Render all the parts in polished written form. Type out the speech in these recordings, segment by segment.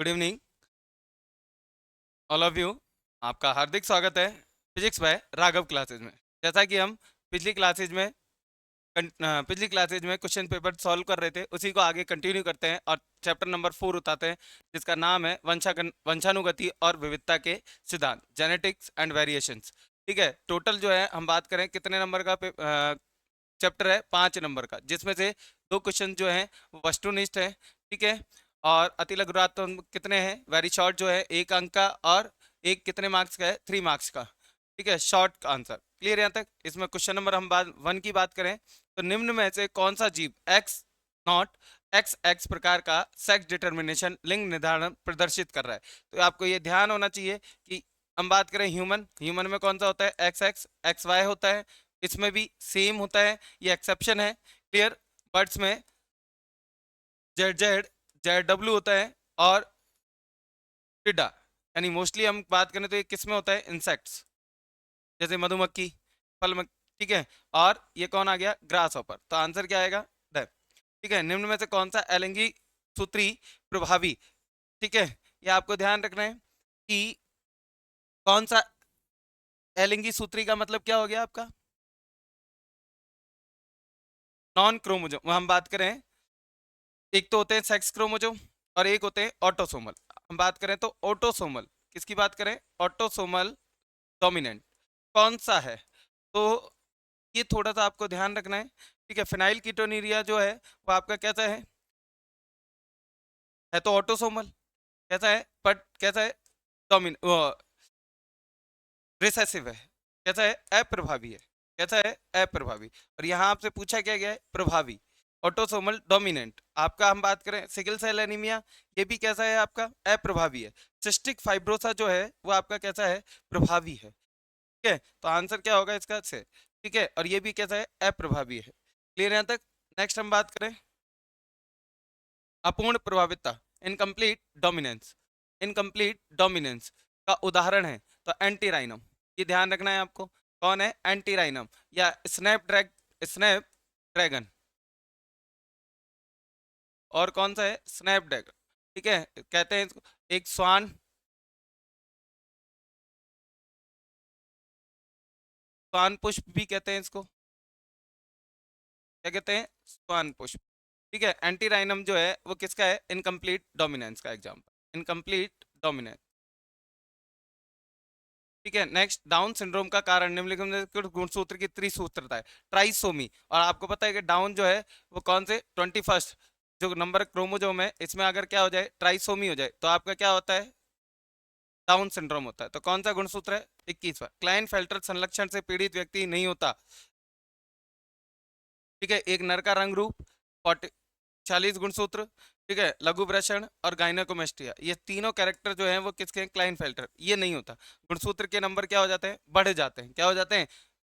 Good evening all of you. आपका हार्दिक स्वागत है फिजिक्स बाय राघव क्लासेज में। जैसा कि हम पिछली क्लासेज में क्वेश्चन पेपर सॉल्व कर रहे थे, उसी को आगे कंटिन्यू करते हैं और चैप्टर नंबर 4 उठाते हैं, जिसका नाम है वंशानुगति और विविधता के सिद्धांत, जेनेटिक्स एंड वेरिएशंस। ठीक है, टोटल जो है हम बात करें कितने नंबर का चैप्टर है, 5 नंबर का, जिसमें से 2 क्वेश्चन जो हैं वो वस्तुनिष्ठ है। ठीक है, और अति लघुरात्मक कितने हैं, वेरी शॉर्ट जो है 1 अंक का, और एक कितने मार्क्स का है, 3 मार्क्स का। ठीक है, शॉर्ट आंसर क्लियर यहाँ तक। इसमें क्वेश्चन नंबर हम 1 की बात करें तो निम्न में से कौन सा जीव एक्स नॉट एक्स प्रकार का सेक्स डिटर्मिनेशन लिंग निर्धारण प्रदर्शित कर रहा है। तो आपको ये ध्यान होना चाहिए कि हम बात करें ह्यूमन में कौन सा होता है, एक्स एक्स एक्स वाई होता है, इसमें भी सेम होता है, ये एक्सेप्शन है। क्लियर, बर्ड्स में जेड जेड जेड डब्ल्यू होता है, और टिड्डा यानी मोस्टली हम बात करें तो ये किस में होता है, इंसेक्ट्स, जैसे मधुमक्खी, फल। ठीक है, और ये कौन आ गया, ग्रास हॉपर। तो आंसर क्या आएगा, ड। ठीक है, निम्न में से कौन सा एलिंगी सूत्री प्रभावी। ठीक है, ये आपको ध्यान रखना है कि कौन सा एलिंगी सूत्री का मतलब क्या हो गया आपका, नॉन क्रोमोजोम। हम बात करें, एक तो होते हैं सेक्स क्रोमोजोम और एक होते हैं ऑटोसोमल। हम बात करें तो ऑटोसोमल, किसकी बात करें, ऑटोसोमल डोमिनेंट कौन सा है, तो ये थोड़ा सा आपको ध्यान रखना है। ठीक है, फिनाइल कीटोन्यूरिया जो है वो आपका कैसा है तो ऑटोसोमल, कैसा है, बट कैसा है, डोमिन रिसेसिव है, कैसा है, अप्रभावी है, कैसा है, अप्रभावी। और यहाँ आपसे पूछा क्या गया है, प्रभावी, ऑटोसोमल डोमिनेंट। आपका हम बात करें सिकल सेल एनीमिया, ये भी कैसा है आपका, अप्रभावी है। सिस्टिक फाइब्रोसा जो है वो आपका कैसा है, प्रभावी है। ठीक है, तो आंसर क्या होगा इसका से। ठीक है, और ये भी कैसा है, अप्रभावी है। क्लियर यहाँ तक। नेक्स्ट हम बात करें अपूर्ण प्रभाविता, इनकम्प्लीट डोमिनेंस। इनकम्प्लीट डोमिनेंस का उदाहरण है तो एंटीराइनम, ये ध्यान रखना है आपको। कौन है, एंटीराइनम या स्नैप ड्रैगन, और कौन सा है, स्नैपड्रैगन। ठीक है, कहते हैं इसको एक स्वान, स्वान पुष्प भी कहते हैं इसको, क्या कहते हैं, स्वान पुष्प। ठीक है, एंटीराइनम जो है वो किसका है, इनकम्प्लीट डोमिनेंस का एग्जांपल, इनकम्प्लीट डोमिनेंस। ठीक है, नेक्स्ट डाउन सिंड्रोम का कारण निम्नलिखित में से गुणसूत्र की त्रिसूत्रता है, ट्राइसोमी। और आपको पता है कि डाउन जो है वो कौन से 21st जो नंबर क्रोमोजोम है, इसमें अगर क्या हो जाए, ट्राइसोमी हो जाए, तो आपका क्या होता है, डाउन सिंड्रोम होता है। तो कौन सा गुणसूत्र है, 21वां। क्लाइन फेल्टर संलक्षण से पीड़ित व्यक्ति नहीं होता। ठीक है, एक नर का रंग रूप, 40 गुणसूत्र। ठीक है, लघु वृषण और गाइनेकोमेस्टिया, ये तीनों कैरेक्टर जो हैं वो किसके हैं, क्लाइन फेल्टर, ये नहीं होता। गुणसूत्र के नंबर क्या हो जाते हैं, बढ़ जाते हैं, क्या हो जाते हैं,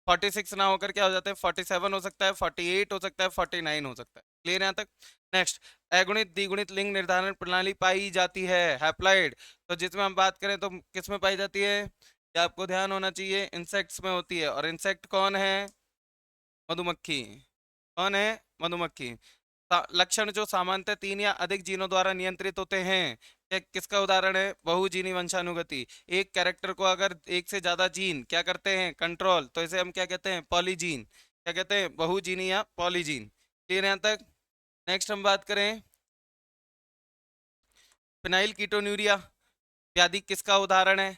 46 ना होकर क्या हो जाते हैं, 47 हो सकता है, 48 हो सकता है, 49 हो सकता है। क्लियर यहाँ तक। नेक्स्ट, अगुणित द्विगुणित लिंग निर्धारण प्रणाली पाई जाती है, हैप्लॉइड। तो जिसमें हम बात करें तो किस में पाई जाती है, ये आपको ध्यान होना चाहिए, इंसेक्ट्स में होती है। और इंसेक्ट कौन है, मधुमक्खी। कौन है, मधुमक्खी। लक्षण जो सामान्यतः 3 या अधिक जीनों द्वारा नियंत्रित होते हैं। किसका उदाहरण है, बहुजीनी वंशानुगति। एक कैरेक्टर को अगर एक से ज्यादा जीन क्या करते हैं, कंट्रोल, तो इसे हम क्या कहते हैं, पॉलीजीन। क्या कहते हैं, बहुजीनी या पॉलीजीन। क्लियर यहाँ तक। नेक्स्ट हम बात करें फिनाइल कीटोन्यूरिया व्याधि किसका उदाहरण है,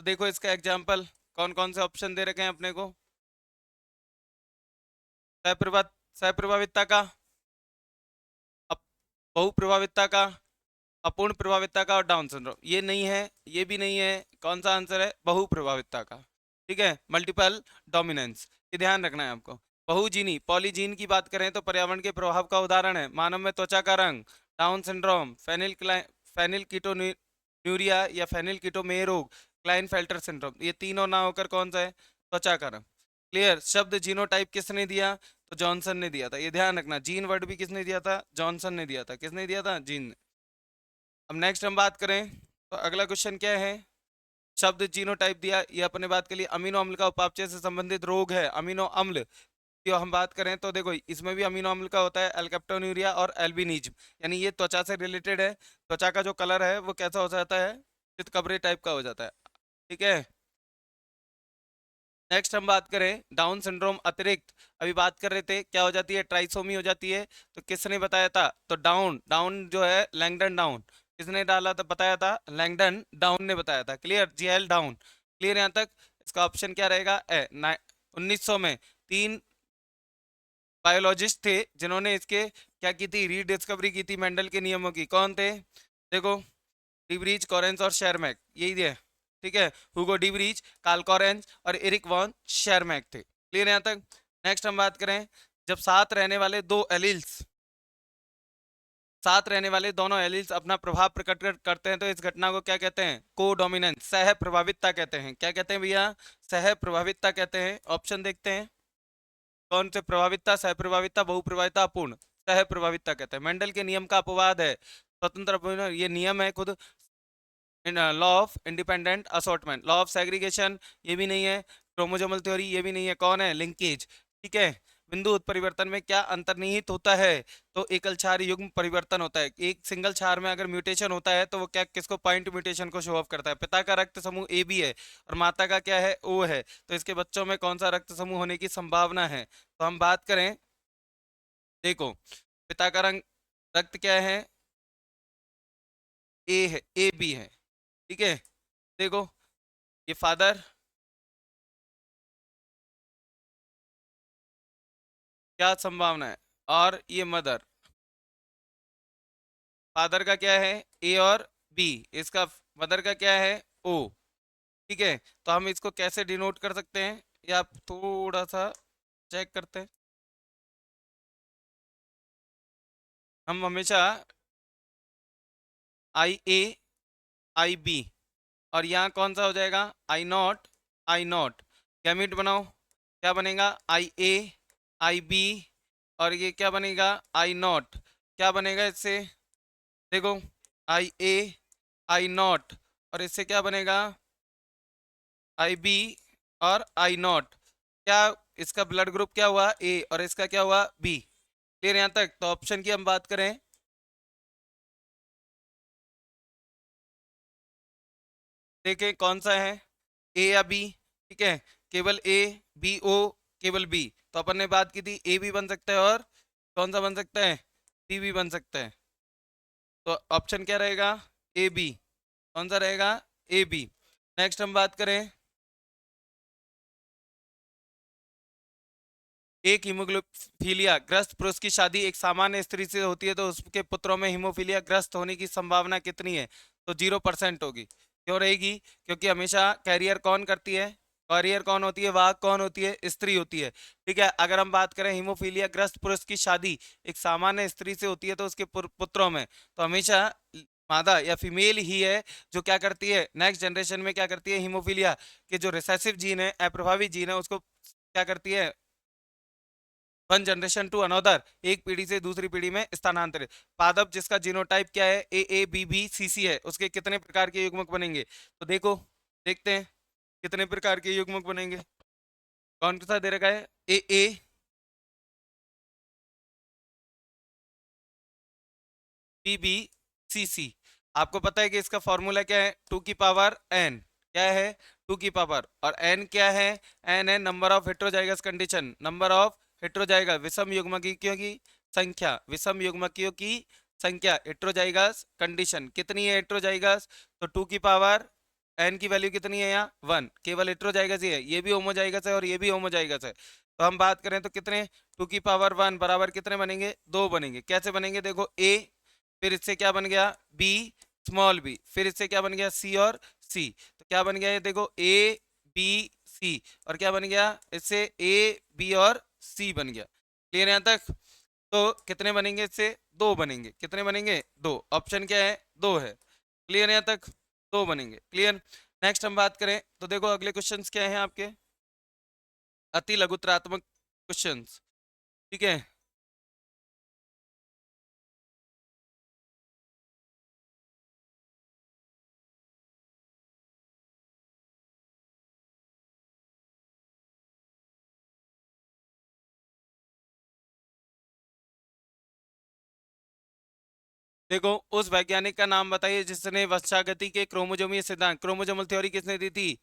तो देखो इसका एग्जाम्पल कौन कौन से ऑप्शन दे रखे हैं अपने को, सहप्रभा सहप्रभावितता का, बहुप्रभावितता का, अपूर्ण प्रभावितता का, और डाउन सिंड्रोम। ये नहीं है, ये भी नहीं है, कौन सा आंसर है, बहुप्रभावितता का। ठीक है, मल्टीपल डोमिनेंस, ये ध्यान रखना है आपको। बहुजीनी पॉलीजीन की बात करें तो पर्यावरण के प्रभाव का उदाहरण है, मानव में त्वचा का रंग, डाउन सिंड्रोम, फेनिल कीटोन्यूरिया या फेनिल कीटोमेय रोग, क्लाइन फेल्टर सिंड्रोम। ये तीनों ना होकर कौन सा है, त्वचा का रंग। क्लियर। शब्द जीनोटाइप किसने दिया, तो जॉनसन ने दिया था, ये ध्यान रखना। जीन वर्ड भी किसने दिया था, जॉनसन ने दिया था। किसने दिया था, जीन ने। अब नेक्स्ट हम बात करें तो अगला क्वेश्चन क्या है, शब्द जीनोटाइप दिया, ये अपने बात के लिए अमीनो अम्ल का उपापचय से संबंधित रोग है, अमीनो अम्ल। तो हम बात करें तो देखो इसमें भी अमीनो अम्ल का होता है अल्केप्टोन्यूरिया और एल्बिनिज्म, यानी ये त्वचा से रिलेटेड है। त्वचा का जो कलर है वो कैसा हो जाता है, चितकबरे टाइप का हो जाता है। ठीक है। नेक्स्ट हम बात करें डाउन सिंड्रोम अतिरिक्त, अभी बात कर रहे थे क्या हो जाती है, ट्राइसोमी हो जाती है। तो किसने बताया था, तो डाउन डाउन जो है लैंगडन डाउन, किसने डाला था बताया था, लैंगडन डाउन ने बताया था। Clear, GL down. क्लियर यहाँ तक। इसका ऑप्शन क्या रहेगा ए 1900 में 3 बायोलॉजिस्ट थे जिन्होंने इसके क्या की थी, रीडिस्कवरी की थी मेंडल के नियमों की। कौन थे, देखो, डिब्रीज, कॉरेंस और शेरमैक, यही है। ठीक है, हुगो डिब्रीज, कार्ल कॉरेंस और एरिक वॉन शेरमैक थे। क्लियर यहाँ तक। नेक्स्ट हम बात करें, जब साथ रहने वाले दो एलिल्स, साथ रहने वाले दोनों एलिल्स अपना प्रभाव प्रकट करते हैं तो इस घटना को क्या कहते हैं, को डोमिनेंस, सह प्रभावितता कहते हैं। क्या कहते हैं भैया, सह प्रभावितता कहते हैं। ऑप्शन देखते हैं, कौन से प्रभावितता, सह प्रभावितता, बहु प्रभावितता, अपूर्ण। सह प्रभावितता कहते हैं। मेंडल के नियम का अपवाद है स्वतंत्र ये नियम है खुद, law of independent assortment, law of segregation ये भी नहीं है, क्रोमोसोमल थ्योरी ये भी नहीं है, कौन है, लिंकेज। ठीक है। बिंदु उत्परिवर्तन में क्या अंतर्निहित होता है, तो एकल क्षार युग्म परिवर्तन होता है। एक सिंगल क्षार में अगर म्यूटेशन होता है तो वो क्या, किसको, पॉइंट म्यूटेशन को शो ऑफ करता है। पिता का रक्त समूह ए बी है और माता का क्या है, ओ है, तो इसके बच्चों में कौन सा रक्त समूह होने की संभावना है। तो हम बात करें, देखो, पिता का रंग रक्त क्या है, ए है, ए बी है। ठीक है। देखो, ये फादर, क्या संभावना है, और ये मदर, फादर का क्या है, ए और बी, इसका मदर का क्या है, ओ। ठीक है। तो हम इसको कैसे डिनोट कर सकते हैं, या आप थोड़ा सा चेक करते हैं। हम हमेशा आई ए आई बी, और यहाँ कौन सा हो जाएगा, आई नॉट आई नॉट। गैमिट बनाओ, क्या बनेगा, आई ए आई बी, और ये क्या बनेगा, आई नॉट। क्या बनेगा इससे, देखो, आई ए आई नॉट, और इससे क्या बनेगा, आई बी और आई नॉट। क्या, इसका ब्लड ग्रुप क्या हुआ, ए, और इसका क्या हुआ, बी। क्लियर यहाँ तक। तो ऑप्शन की हम बात करें, देखें कौन सा है, ए या बी। ठीक है, केवल ए, बी ओ, केवल बी। तो अपन ने बात की थी ए भी बन सकता है और कौन सा बन सकता है, बी भी बन सकता है। तो ऑप्शन क्या रहेगा, ए बी। कौन सा रहेगा, ए बी। नेक्स्ट हम बात करें, एक हीमोग्लोफीलिया ग्रस्त पुरुष की शादी एक सामान्य स्त्री से होती है तो उसके पुत्रों में हीमोफीलिया ग्रस्त होने की संभावना कितनी है, तो 0% होगी। क्यों रहेगी, क्योंकि हमेशा कैरियर कौन करती है, कैरियर कौन होती है, वाहक कौन होती है, स्त्री होती है। ठीक है। अगर हम बात करें हीमोफीलिया ग्रस्त पुरुष की शादी एक सामान्य स्त्री से होती है तो उसके पुत्रों में तो हमेशा मादा या फीमेल ही है जो क्या करती है, नेक्स्ट जनरेशन में क्या करती है, हीमोफीलिया के जो रिसेसिव जीन है, अप्रभावी जीन है, उसको क्या करती है, वन जनरेशन टू अनदर, एक पीढ़ी से दूसरी पीढ़ी में स्थानांतरित। पादप जिसका जीनोटाइप क्या है, ए बी बी सी सी है, उसके कितने प्रकार के युग्मक बनेंगे, तो देखो, देखते हैं कितने प्रकार के युग्मक बनेंगे। कौन सा दे रखा है, ए बी बी सी सी। आपको पता है कि इसका फॉर्मूला क्या है, 2 की पावर n, क्या है, 2 की पावर, और n क्या है, n है number of heterozygous condition, number of heterozygous विषम युग्मकों की संख्या, विषम युग्मकों की संख्या, हेट्रोजाइगस कंडीशन कितनी है, हेट्रोजाइगस, तो 2 की पावर n की वैल्यू कितनी है यहाँ, 1, केवल हेट्रोजाइगस ही है, ये भी होमोजाइगस है और ये भी होमोजाइगस है। तो हम बात करें तो कितने, 2 की पावर 1 बराबर कितने बनेंगे, 2 बनेंगे। कैसे बनेंगे, देखो, ए, फिर इससे क्या बन गया, बी, स्मॉल बी, फिर इससे क्या बन गया, सी और सी। तो क्या बन गया ये, देखो, ए बी सी, और क्या बन गया इससे, ए बी और सी बन गया। क्लियर यहाँ तक। तो कितने बनेंगे इससे, 2 बनेंगे। कितने बनेंगे, 2। ऑप्शन क्या है, 2 है। क्लियर यहाँ तक, 2 बनेंगे। क्लियर। नेक्स्ट हम बात करें तो देखो अगले क्वेश्चंस क्या हैं आपके, अति लघुत्रात्मक क्वेश्चंस। ठीक है। देखो उस वैज्ञानिक का नाम बताइए जिसने वंशागति के क्रोमोजोमीय सिद्धांत, क्रोमोजोमल थ्योरी किसने दी थी,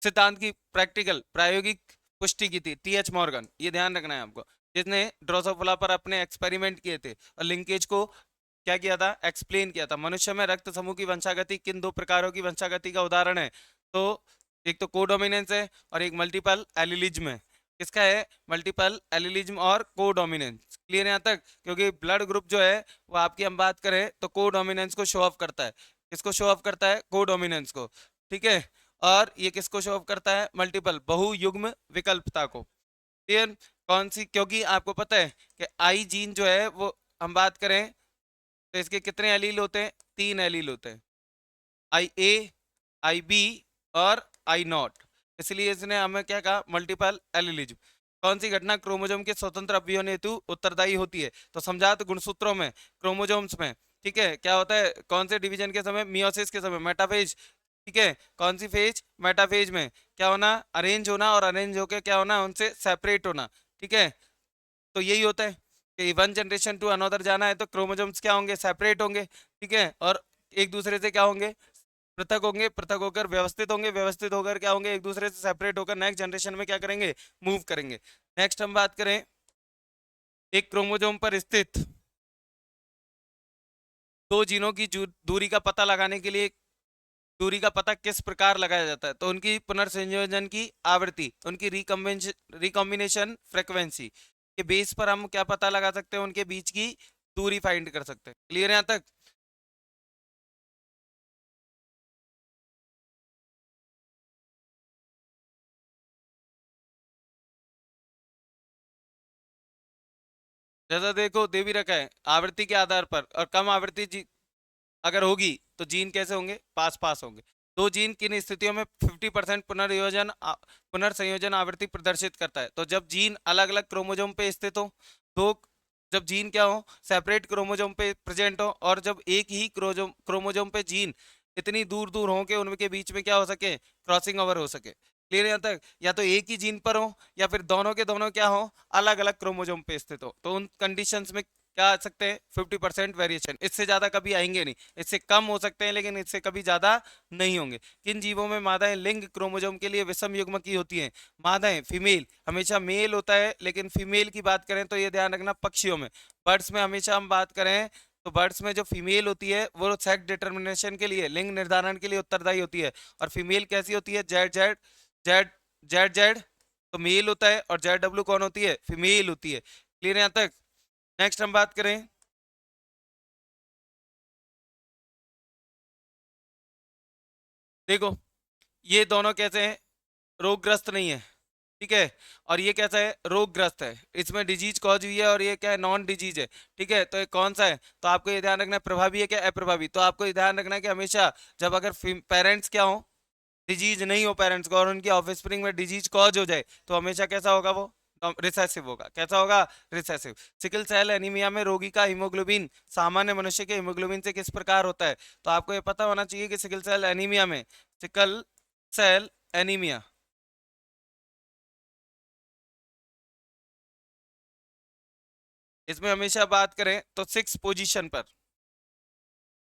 सिद्धांत की प्रैक्टिकल प्रायोगिक पुष्टि की थी, टीएच मॉर्गन, ये ध्यान रखना है आपको, जिसने ड्रोसोफिला पर अपने एक्सपेरिमेंट किए थे और लिंकेज को क्या किया था, एक्सप्लेन किया था। मनुष्य में रक्त समूह की वंशागति किन दो प्रकारों की वंशागति का उदाहरण है, तो एक तो कोडोमिनेंस है और एक मल्टीपल एलिलिज्म है। किसका है, मल्टीपल एलिलिज्म और कोडोमिनेंस। क्लियर है यहाँ तक, क्योंकि ब्लड ग्रुप जो है वो आपकी हम बात करें तो कोडोमिनेंस को शो ऑफ करता है। किसको शो ऑफ करता है, कोडोमिनेंस को, ठीक है। और ये किसको शो ऑफ करता है, मल्टीपल बहुयुग्म विकल्पता को। क्लियर, कौन सी, क्योंकि आपको पता है कि आई जीन जो है वो हम बात करें तो इसके कितने एलील होते हैं, 3 एलील होते हैं, आई ए, आई बी और आई नॉट। इसलिए इसने हमें क्या कहा, मल्टीपल एलिलिज्म। कौन सी घटना क्रोमोजोम के स्वतंत्र अभियोजन हेतु उत्तरदायी होती है, तो समझात गुणसूत्रों में, क्रोमोजोम्स में, ठीक है, क्या होता है, कौन से डिवीजन के समय, मियोसिस के समय, मेटाफेज, ठीक है, कौन सी फेज, मेटाफेज में क्या होना, अरेंज होना, और अरेंज होकर क्या होना, उनसे सेपरेट होना, ठीक है। तो यही होता है कि वन जनरेशन टू अनदर जाना है तो क्रोमोजोम्स क्या होंगे, सेपरेट होंगे, ठीक है, और एक दूसरे से क्या होंगे, पृथक होंगे, पृथक होकर व्यवस्थित होंगे, व्यवस्थित होकर क्या होंगे, एक दूसरे से सेपरेट होकर नेक्स्ट जनरेशन में क्या करेंगे, मूव करेंगे। नेक्स्ट हम बात करें एक क्रोमोजोम पर स्थित दो जीनों की दूरी का पता लगाने के लिए दूरी का पता किस प्रकार लगाया जाता है, तो उनकी पुनर्संयोजन की आवृत्ति, उनकी रिकॉम्बिनेशन फ्रीक्वेंसी के बेस पर हम क्या पता लगा सकते हैं, उनके बीच की दूरी फाइंड कर सकते हैं। क्लियर है यहाँ तक। जैसा देखो दे भी रखा है आवृत्ति के आधार पर, और कम आवृत्ति अगर होगी तो जीन कैसे होंगे, पास पास होंगे। दो जीन किन स्थितियों में 50% पुनर्संयोजन आवृत्ति प्रदर्शित करता है, तो जब जीन अलग अलग क्रोमोजोम पे स्थित हो, दो, जब जीन क्या हो, सेपरेट क्रोमोजोम पे प्रेजेंट हो, और जब एक ही क्रोमोजोम पे जीन इतनी दूर दूर हो के उनके बीच में क्या हो सके, क्रॉसिंग ओवर हो सके। क्लियर यहाँ तक, या तो एक ही जीन पर हो या फिर दोनों के दोनों क्या हो, अलग अलग क्रोमोजोम पे स्थित हो, तो उन कंडीशंस में क्या आ सकते हैं, 50% वेरिएशन, इससे ज्यादा कभी आएंगे नहीं, इससे कम हो सकते हैं लेकिन इससे कभी ज्यादा नहीं होंगे। किन जीवों में मादाएं लिंग क्रोमोजोम के लिए विषम युग्म की होती हैं, मादाएं फीमेल हमेशा मेल होता है, लेकिन फीमेल की बात करें तो ये ध्यान रखना पक्षियों में, बर्ड्स में हमेशा हम बात करें तो बर्ड्स में जो फीमेल होती है वो सेक्स डिटर्मिनेशन के लिए, लिंग निर्धारण के लिए उत्तरदायी होती है। और फीमेल कैसी होती है, Z Z Z Z Z, तो मेल होता है, और जेड डब्ल्यू कौन होती है, फीमेल होती है। क्लियर है यहाँ तक। नेक्स्ट हम बात करें, देखो ये दोनों कैसे हैं, रोगग्रस्त नहीं है, ठीक है, और ये कैसा है, रोगग्रस्त है, इसमें डिजीज कॉज हुई है, और ये क्या है, नॉन डिजीज है, ठीक है। तो ये कौन सा है, तो आपको ये ध्यान रखना है प्रभावी है क्या अप्रभावी, तो आपको ये ध्यान रखना है कि हमेशा जब अगर पेरेंट्स क्या हो, डिजीज नहीं हो पेरेंट्स को, और उनकी ऑफस्प्रिंग में डिजीज कॉज हो जाए, तो हमेशा कैसा होगा वो, रिसेसिव होगा। कैसा होगा, रिसेसिव। सिकल सेल एनीमिया में रोगी का हीमोग्लोबिन सामान्य मनुष्य के हीमोग्लोबिन से किस प्रकार होता है, तो आपको ये पता होना चाहिए कि सिकल सेल एनीमिया में, सिकल सेल एनीमिया, इसमें हमेशा बात करें तो 6 पोजीशन पर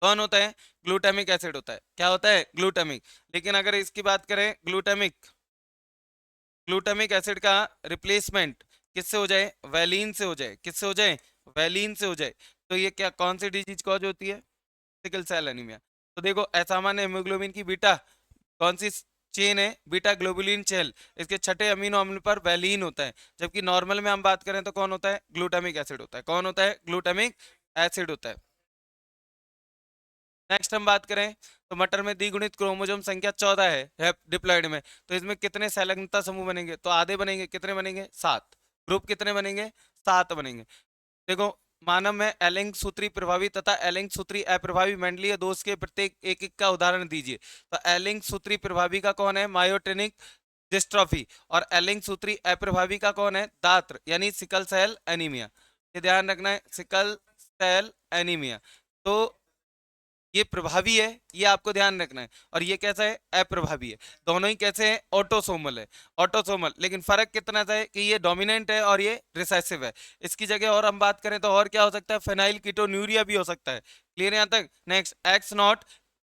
कौन होता है, ग्लूटामिक एसिड होता है। क्या होता है, ग्लूटामिक। लेकिन अगर इसकी बात करें ग्लूटामिक ग्लूटामिक एसिड का रिप्लेसमेंट किससे हो जाए, वैलीन से हो जाए, किससे हो जाए, वैलीन से हो जाए, तो ये क्या, कौन सी डिजीज कॉज होती है, सिकल सेल एनीमिया। तो देखो असामान्य हेमोग्लोबिन की बीटा कौन सी चेन है, बीटा ग्लोबुलिन चेन, इसके छठे अमीनो अम्ल पर वैलीन होता है, जबकि नॉर्मल में हम बात करें तो कौन होता है, ग्लूटामिक एसिड होता है। कौन होता है, ग्लूटामिक एसिड होता है। नेक्स्ट हम बात करें तो मटर में द्विगुणित क्रोमोसोम संख्या 14 है डिप्लॉयड में, तो इसमें कितने संलग्नता समूह बनेंगे, तो आधे बनेंगे, कितने बनेंगे, 7। ग्रुप कितने बनेंगे, 7 बनेंगे। देखो मानव में एलिंग सूत्री प्रभावी तथा एलिंग सूत्री अप्रभावी मंडलीय दोष के प्रत्येक एक एक का उदाहरण दीजिए, तो एलिंग सूत्री प्रभावी का कौन है, मायोटेनिक डिस्ट्रॉफी, और एलिंग सूत्री अप्रभावी का कौन है, दात्र यानी सिकल सेल एनीमिया। ये ध्यान रखना है, सिकल सेल एनीमिया। तो ये प्रभावी है, ये आपको ध्यान रखना है, और ये कैसा है, अप्रभावी है। दोनों ही कैसे हैं, ऑटोसोमल है, ऑटोसोमल। लेकिन फर्क कितना सा है कि ये डोमिनेंट है और ये रिसेसिव है। इसकी जगह और हम बात करें तो और क्या हो सकता है, फेनाइल कीटोन्यूरिया भी हो सकता है। क्लियर यहाँ तक। नेक्स्ट, एक्स नॉट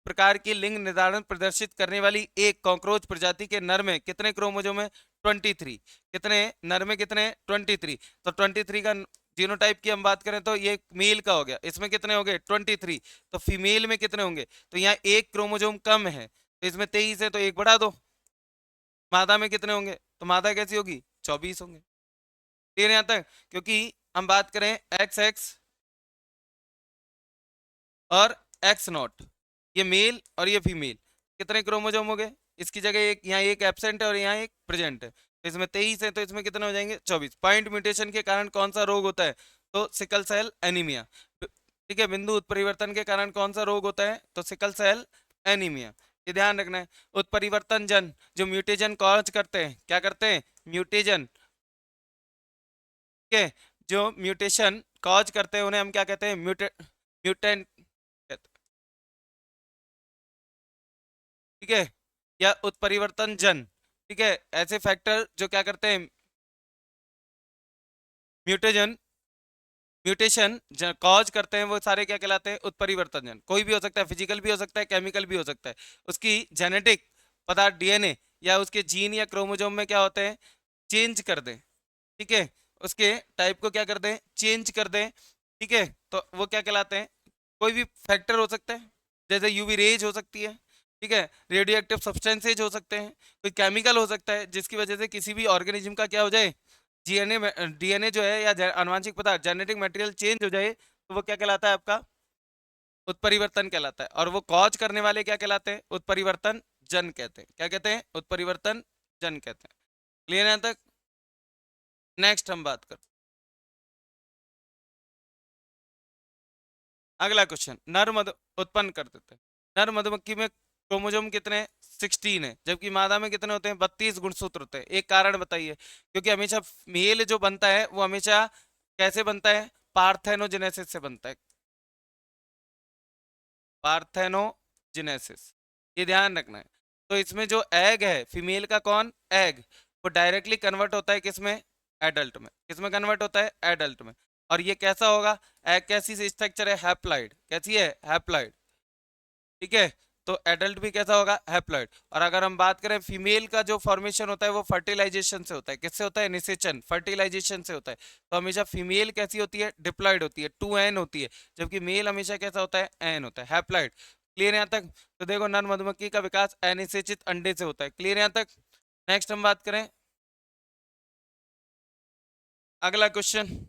प्रकार की लिंग निर्धारण प्रदर्शित करने वाली एक कॉकरोच प्रजाति के नर में कितने क्रोमोजोम है, 23। कितने नर में, कितने, 23। तो 23 का जीनोटाइप की हम बात करें तो ये मेल का हो गया, इसमें कितने हो गए, 23। तो फीमेल में कितने होंगे, तो यहाँ एक क्रोमोजोम कम है, तो इसमें 23 है तो एक बढ़ा दो। मादा में कितने होंगे, तो मादा कैसी होगी, 24 होंगे। क्लियर यहाँ तक। क्योंकि हम बात करें एक्स एक्स और एक्स नॉट, ये मेल और ये फीमेल, कितने क्रोमोजोम हो गए, इसकी जगह एक, यहाँ एक एब्सेंट है और यहाँ एक प्रेजेंट है, तो इसमें 23 है तो इसमें कितने हो जाएंगे, 24। पॉइंट म्यूटेशन के कारण कौन सा रोग होता है, तो सिकल सेल एनीमिया। ठीक है, बिंदु उत्परिवर्तन के कारण कौन सा रोग होता है, तो सिकल सेल एनीमिया। ये ध्यान रखना है। उत्परिवर्तन जन जो म्यूटेजन कॉज करते हैं, क्या करते हैं, म्यूटेजन, ठीक है, जो म्यूटेशन कॉज करते हैं उन्हें हम क्या कहते हैं, म्यूटेंट, ठीक है, या उत्परिवर्तन जन। ठीक है, ऐसे फैक्टर जो क्या करते हैं, म्यूटेजन म्यूटेशन कॉज करते हैं, वो सारे क्या कहलाते हैं, उत्परिवर्तन जन। कोई भी हो सकता है, फिजिकल भी हो सकता है, केमिकल भी हो सकता है। उसकी जेनेटिक पदार्थ डीएनए या उसके जीन या क्रोमोजोम में क्या होते हैं, चेंज कर दें। ठीक है, उसके टाइप को क्या कर दें, चेंज कर दें। ठीक है, तो वो क्या कहलाते हैं, कोई भी फैक्टर हो सकता है, जैसे यूवी रेज हो सकती है, ठीक है, रेडियो एक्टिव सब्सटेंसेज हो सकते हैं, कोई केमिकल हो सकता है जिसकी वजह से किसी भी ऑर्गेनिज्म का क्या हो जाए, डीएनए जो है या आनुवांशिक पदार्थ जेनेटिक मटेरियल चेंज हो जाए, तो वो क्या कहलाता है, आपका उत्परिवर्तन कहलाता है। और वो कॉज करने वाले क्या कहलाते हैं, उत्परिवर्तन जन कहते हैं। क्या कहते हैं, उत्परिवर्तन जन कहते हैं। क्लियर है यहाँ तक। नेक्स्ट हम बात करते, अगला क्वेश्चन, नर मधु उत्पन्न कर देते हैं। नर मधुमक्खी में क्रोमोजोम कितने, 16 है, जबकि मादा में कितने होते हैं, 32 गुणसूत्र होते हैं। एक कारण बताइए, क्योंकि हमेशा मेल जो बनता है वो हमेशा कैसे बनता है, पार्थेनोजेनेसिस से बनता है, पार्थेनोजेनेसिस, ये ध्यान रखना है। तो इसमें जो एग है फीमेल का, कौन एग, वो डायरेक्टली कन्वर्ट होता है किसमें, एडल्ट में। किसमें कन्वर्ट होता है, एडल्ट में। और ये कैसा होगा, एग कैसी स्ट्रक्चर है, हैप्लॉइड। कैसी है, हैप्लॉइड। ठीक है, तो एडल्ट भी कैसा होगा, हैप्लॉइड। और अगर हम बात करें फीमेल का जो फॉर्मेशन होता है वो फर्टिलाइजेशन से होता है। किससे होता है, निषेचन, फर्टिलाइजेशन से होता है। तो हमेशा फीमेल कैसी होती है, डिप्लॉइड होती है, 2n होती है, जबकि मेल हमेशा कैसा होता है, n होता है, हैप्लॉइड। क्लियर यहाँ तक। तो देखो, नर मधुमक्खी का विकास अनिषेचित अंडे से होता है। क्लियर यहाँ तक। नेक्स्ट हम बात करें, अगला क्वेश्चन,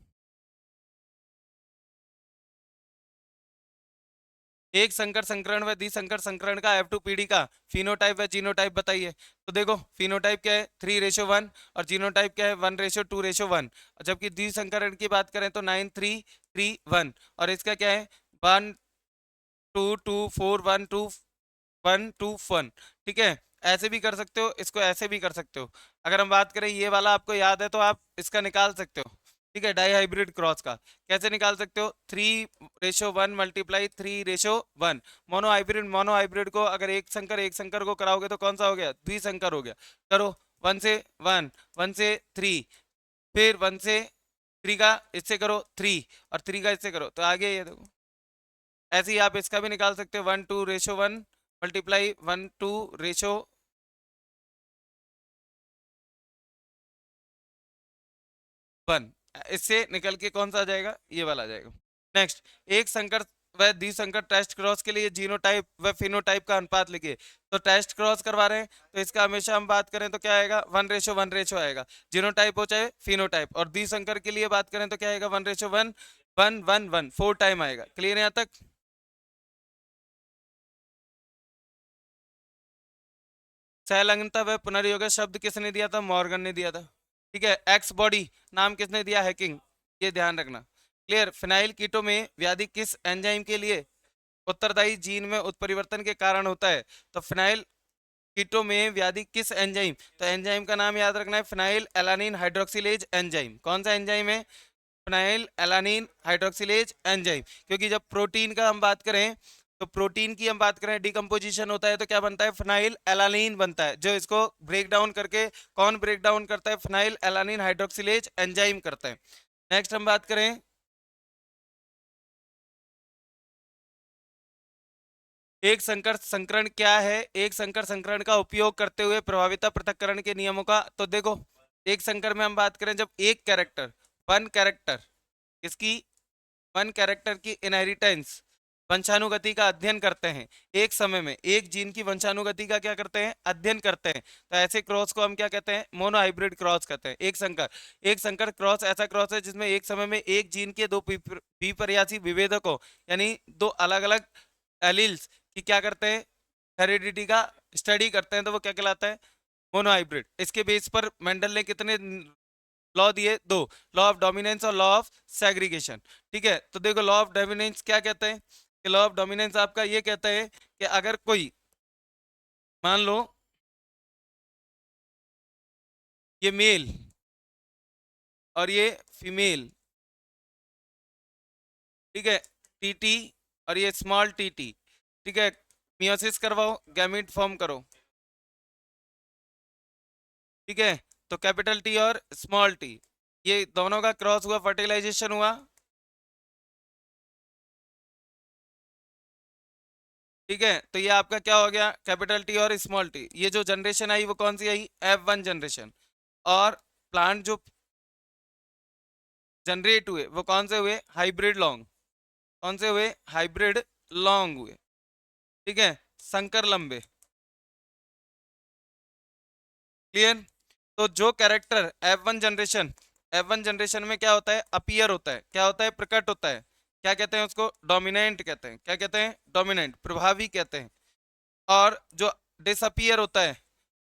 एक संकर संकरण व द्विसंकर संकरण का F2 पीढ़ी का फिनोटाइप व जीनोटाइप बताइए। तो देखो, फिनोटाइप क्या है, 3:1, और जीनोटाइप क्या है, 1:2:1। जबकि द्विसंकरण की बात करें तो 9:3:3:1, और इसका क्या है, 1:2:2:4:1:2:1:2:1। ठीक है, ऐसे भी कर सकते हो, इसको ऐसे भी कर सकते हो। अगर हम बात करें, ये वाला आपको याद है तो आप इसका निकाल सकते हो। ठीक है, डाई हाइब्रिड क्रॉस का कैसे निकाल सकते हो, 3:1 मल्टीप्लाई 3:1। मोनो हाइब्रिड को अगर एक संकर को कराओगे तो कौन सा हो गया, द्विसंकर हो गया। करो, 1 से 1, 1 से 3, फिर 1 से 3 का इससे करो 3, और 3 का इससे करो, तो आगे ये देखो। ऐसे ही आप इसका भी निकाल सकते हो, 1:2:1 मल्टीप्लाई 1:2:1। इससे निकल के कौन सा आ जाएगा, ये वाला आ जाएगा। नेक्स्ट, एक संकर व द्विसंकर टेस्ट क्रॉस के लिए जीनोटाइप व फिनोटाइप का अनुपात लिखिए। तो टेस्ट क्रॉस करवा रहे हैं तो इसका हमेशा हम बात करें तो क्या आएगा, 1:1 आएगा, जीनोटाइप हो चाहे फिनोटाइप। और द्विसंकर के लिए बात करें तो क्या आएगा, 1:1:1:1:1, 4 टाइम आएगा। क्लियर है यहाँ तक। सैलंगता व पुनर्योगा शब्द किसने दिया था, मॉर्गन ने दिया था। ठीक है, एक्स बॉडी नाम किसने दिया, हैकिंग, ये ध्यान रखना। क्लियर। फिनाइल कीटो में व्याधि किस एंजाइम के लिए उत्तरदायी जीन में उत्परिवर्तन के कारण होता है। तो फिनाइल कीटो में व्याधि किस एंजाइम, तो एंजाइम का नाम याद रखना है, फिनाइल एलानिन हाइड्रोक्सिलेज एंजाइम। कौन सा एंजाइम है, फिनाइल एलानिन हाइड्रोक्सिलेज एंजाइम। क्योंकि जब प्रोटीन का हम बात करें तो प्रोटीन की हम बात करें, डिकम्पोजिशन होता है तो क्या बनता है, फिनाइल एलानीन बनता है, जो इसको ब्रेक डाउन करके, कौन ब्रेक डाउन करता है, फिनाइल एलानीन हाइड्रोक्सिलेज एंजाइम करता है। नेक्स्ट हम बात करें, एक संकर संकरण क्या है, एक संकर संकरण का उपयोग करते हुए प्रभाविता पृथक्करण के नियमों का। तो देखो, एक संकर में हम बात करें, जब एक कैरेक्टर, वन कैरेक्टर, इसकी वन कैरेक्टर की इनहेरिटेंस, वंशानुगति का अध्ययन करते हैं, एक समय में एक जीन की वंशानुगति का क्या करते हैं, अध्ययन करते हैं, तो ऐसे क्रॉस को हम क्या कहते हैं, मोनोहाइब्रिड क्रॉस कहते हैं। एक संकर, एक संकर क्रॉस ऐसा क्रॉस है जिसमें एक समय में एक जीन के दो विपर्यासी विभेदकों, यानी दो अलग अलग एलील्स की क्या करते हैं, हेरिडिटी का स्टडी करते हैं, तो वो क्या कहलाता है, मोनोहाइब्रिड। इसके बेस पर मेंडल ने कितने लॉ दिए, दो, लॉ ऑफ डोमिनेंस और लॉ ऑफ सेग्रीगेशन। ठीक है, तो देखो लॉ ऑफ डोमिनेंस क्या कहते हैं, कि लॉ ऑफ डोमिनेंस आपका ये कहता है कि अगर कोई, मान लो ये मेल और ये फीमेल, ठीक है, टीटी और ये स्मॉल टीटी, ठीक है, मियोसिस करवाओ, गैमीट फॉर्म करो, ठीक है, तो कैपिटल टी और स्मॉल टी, ये दोनों का क्रॉस हुआ, फर्टिलाइजेशन हुआ, ठीक है, तो ये आपका क्या हो गया, कैपिटल टी और स्मॉल टी। ये जो जनरेशन आई वो कौन सी आई, F1 जनरेशन। और प्लांट जो जनरेट हुए वो कौन से हुए, हाइब्रिड लॉन्ग, कौन से हुए, हाइब्रिड लॉन्ग हुए, ठीक है, संकर लंबे। क्लियर। तो जो कैरेक्टर F1 जनरेशन में क्या होता है, अपीयर होता है, क्या होता है, प्रकट होता है, क्या कहते हैं उसको, डोमिनेंट कहते हैं, क्या कहते हैं, डोमिनेंट, प्रभावी कहते हैं। और जो डिसअपियर होता है,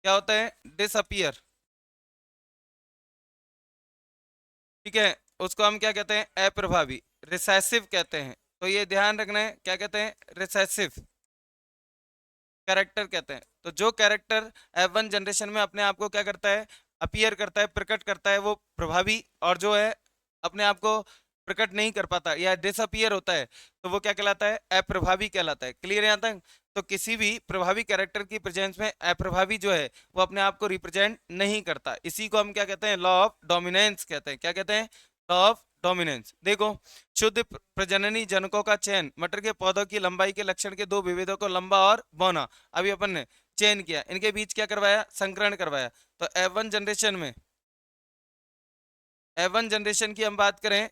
क्या होता है, डिसअपियर, ठीक है, उसको हम क्या कहते हैं, अप्रभावी, रिसेसिव कहते हैं। तो ये ध्यान रखना है, क्या कहते हैं, रिसेसिव कैरेक्टर कहते हैं। तो जो कैरेक्टर F1 जनरेशन में अपने आप को क्या करता है, अपीयर करता है, प्रकट करता है, वो प्रभावी, और जो है अपने आप को प्रकट नहीं कर पाता या डिसअपियर होता है, तो वो क्या कहलाता है, अप्रभावी कहलाता है। क्लियर है यहाँ तक। तो किसी भी प्रभावी कैरेक्टर की प्रेजेंस में अप्रभावी जो है वो अपने आप को रिप्रेजेंट नहीं करता, इसी को हम क्या कहते हैं, लॉ ऑफ डोमिनेंस कहते हैं। क्या कहते हैं, लॉ ऑफ डोमिनेंस। देखो, शुद्ध प्रजननी जनकों का चयन, मटर के पौधों की लंबाई के लक्षण के दो विभेदों को लंबा और बौना, अभी अपन ने चयन किया, इनके बीच क्या करवाया, संकरण करवाया। तो एफ वन जनरेशन की हम बात करें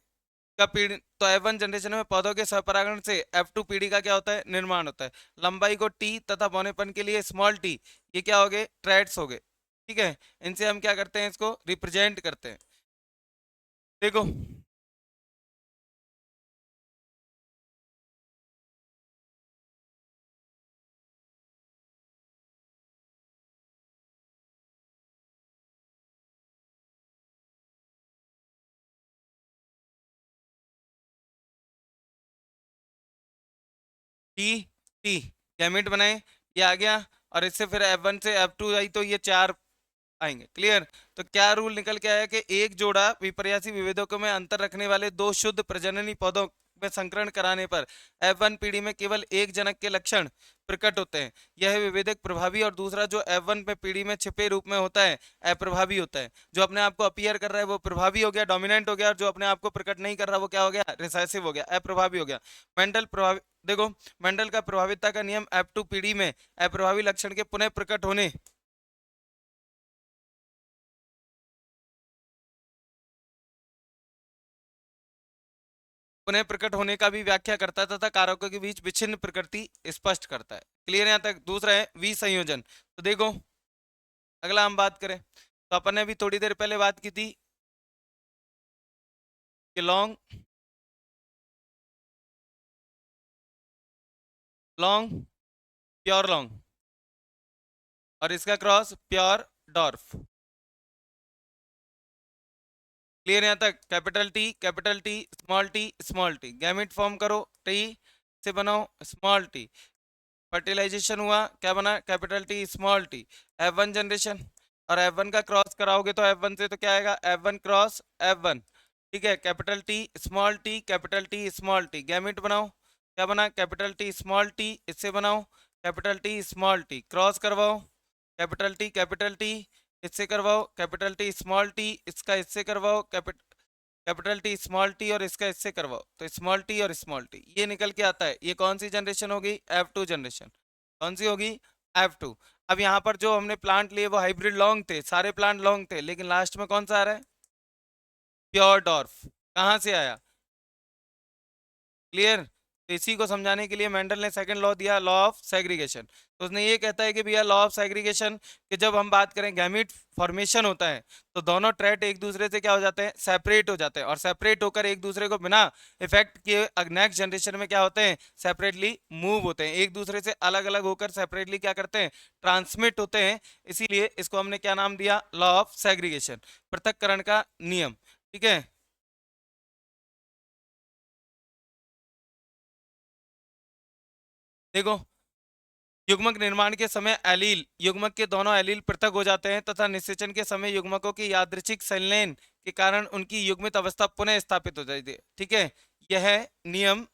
का पीढ़ी, तो F1 जनरेशन में पौधों के स्वपरागण से F2 पीढ़ी का क्या होता है, निर्माण होता है। लंबाई को टी तथा बौनेपन के लिए स्मॉल टी, ये क्या हो गए, ट्रेड्स हो गए, ठीक है, इनसे हम क्या करते हैं, इसको रिप्रेजेंट करते हैं। देखो, टी टी गैमेट बनाए, ये आ गया, और इससे फिर F1 से F2 आई, तो ये चार आएंगे। क्लियर। तो क्या रूल निकल के आया कि एक जोड़ा विपर्यासी विभेदकों में अंतर रखने वाले दो शुद्ध प्रजननी पौधों में संकरण कराने पर F1 पीढ़ी में केवल एक जनक के लक्षण प्रकट होते हैं, यह विभेदक प्रभावी, और दूसरा जो F1 पे पीढ़ी में छिपे रूप में होता है अप्रभावी होता है। जो अपने आप को अपीयर कर रहा है वो प्रभावी हो गया, डोमिनेंट हो गया, और जो अपने आप को प्रकट नहीं कर रहा वो क्या हो गया, रिसेसिव हो गया, अप्रभावी हो गया। मेंडल प्रभावी, देखो मेंडल का प्रभाविता का नियम F2 पीढ़ी में अप्रभावी लक्षण के पुनः प्रकट होने, पुनः प्रकट होने का भी व्याख्या करता है तथा कारकों के बीच विच्छिन्न प्रकृति स्पष्ट करता है। क्लियर यहाँ तक। दूसरा है विसंयोजन। तो देखो, अगला हम बात करें, तो अपन ने अभी थोड़ी देर पहले बात की थी कि लॉन्ग लॉन्ग प्योर लॉन्ग और इसका क्रॉस प्योर डॉर्फ। क्लियर यहाँ तक। Capital T small T, gamete form करो, टी से बनाओ स्मॉल टी, फर्टिलाइजेशन हुआ, क्या बना, capital T small T, F1 generation, और F1 का क्रॉस कराओगे तो F1 से तो क्या आएगा, F1 क्रॉस F1, ठीक है, capital T small T, capital T small T, gamete बनाओ, क्या बना, कैपिटल टी स्मॉल टी, इससे बनाओ capital T small T, cross करवाओ कैपिटल टी, इससे करवाओ कैपिटल टी स्मॉल टी, इसका इससे करवाओ कैपिटल टी स्मॉल टी, और इसका इससे करवाओ, तो स्मॉल टी और स्मॉल टी ये निकल के आता है। ये कौन सी जनरेशन होगी, F2 जनरेशन। कौन सी होगी, F2। अब यहाँ पर जो हमने प्लांट लिए वो हाइब्रिड लॉन्ग थे, सारे प्लांट लॉन्ग थे, लेकिन लास्ट में कौन सा आ रहा है, प्योर डॉर्फ। कहाँ से आया, क्लियर। तो इसी को समझाने के लिए मेंडल ने सेकंड लॉ दिया, लॉ ऑफ सेग्रीगेशन। तो उसने ये कहता है कि भैया लॉ ऑफ सेग्रीगेशन कि जब हम बात करें गैमीट फॉर्मेशन होता है तो दोनों ट्रेट एक दूसरे से क्या हो जाते हैं, सेपरेट हो जाते हैं, और सेपरेट होकर एक दूसरे को बिना इफेक्ट किए नेक्स्ट जनरेशन में क्या होते हैं, सेपरेटली मूव होते हैं, एक दूसरे से अलग अलग होकर सेपरेटली क्या करते हैं, ट्रांसमिट होते हैं। इसीलिए इसको हमने क्या नाम दिया, लॉ ऑफ सेग्रीगेशन, पृथक्करण का नियम। ठीक है, देखो युग्मक निर्माण के समय एलील, युग्मक के दोनों एलील पृथक हो जाते हैं तथा निषेचन के समय युग्मकों की यादृच्छिक संलयन के कारण उनकी युग्मित अवस्था पुनः स्थापित हो जाती है। ठीक है, यह नियम,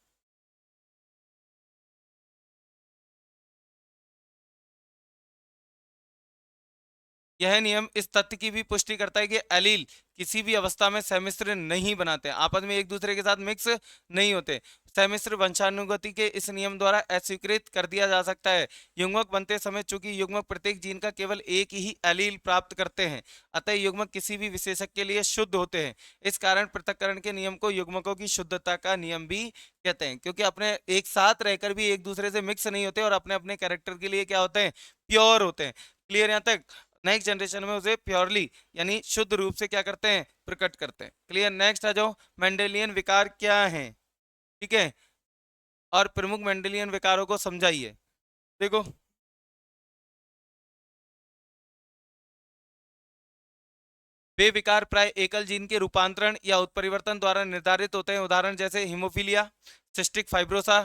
यह नियम इस तथ्य की भी पुष्टि करता है कि एलील किसी भी अवस्था में सहमिश्र नहीं बनाते, आपस में एक दूसरे के साथ मिक्स नहीं होते। सहमिश्र वंशानुगति के इस नियम द्वारा अस्वीकृत कर दिया जा सकता है। युग्मक बनते समय चूंकि युग्मक प्रत्येक जीन का केवल एक ही एलील प्राप्त करते हैं, अतः युग्मक किसी भी विशेषक के लिए शुद्ध होते हैं। इस कारण पृथक्करण के नियम को युग्मकों की शुद्धता का नियम भी कहते हैं, क्योंकि अपने एक साथ रहकर भी एक दूसरे से मिक्स नहीं होते और अपने अपने कैरेक्टर के लिए क्या होते हैं, प्योर होते हैं। क्लियर यहाँ तक। नेक्स्ट जनरेशन में उसे प्योरली यानी शुद्ध रूप से क्या करते हैं, प्रकट करते हैं। क्लियर, नेक्स्ट आ जाओ, मेंडेलियन विकार क्या है। ठीक है, और प्रमुख मेंडेलियन विकारों को समझाइए। देखो वे विकार प्राय एकल जीन के रूपांतरण या उत्परिवर्तन द्वारा निर्धारित होते हैं, उदाहरण जैसे haemophilia, cystic fibrosa,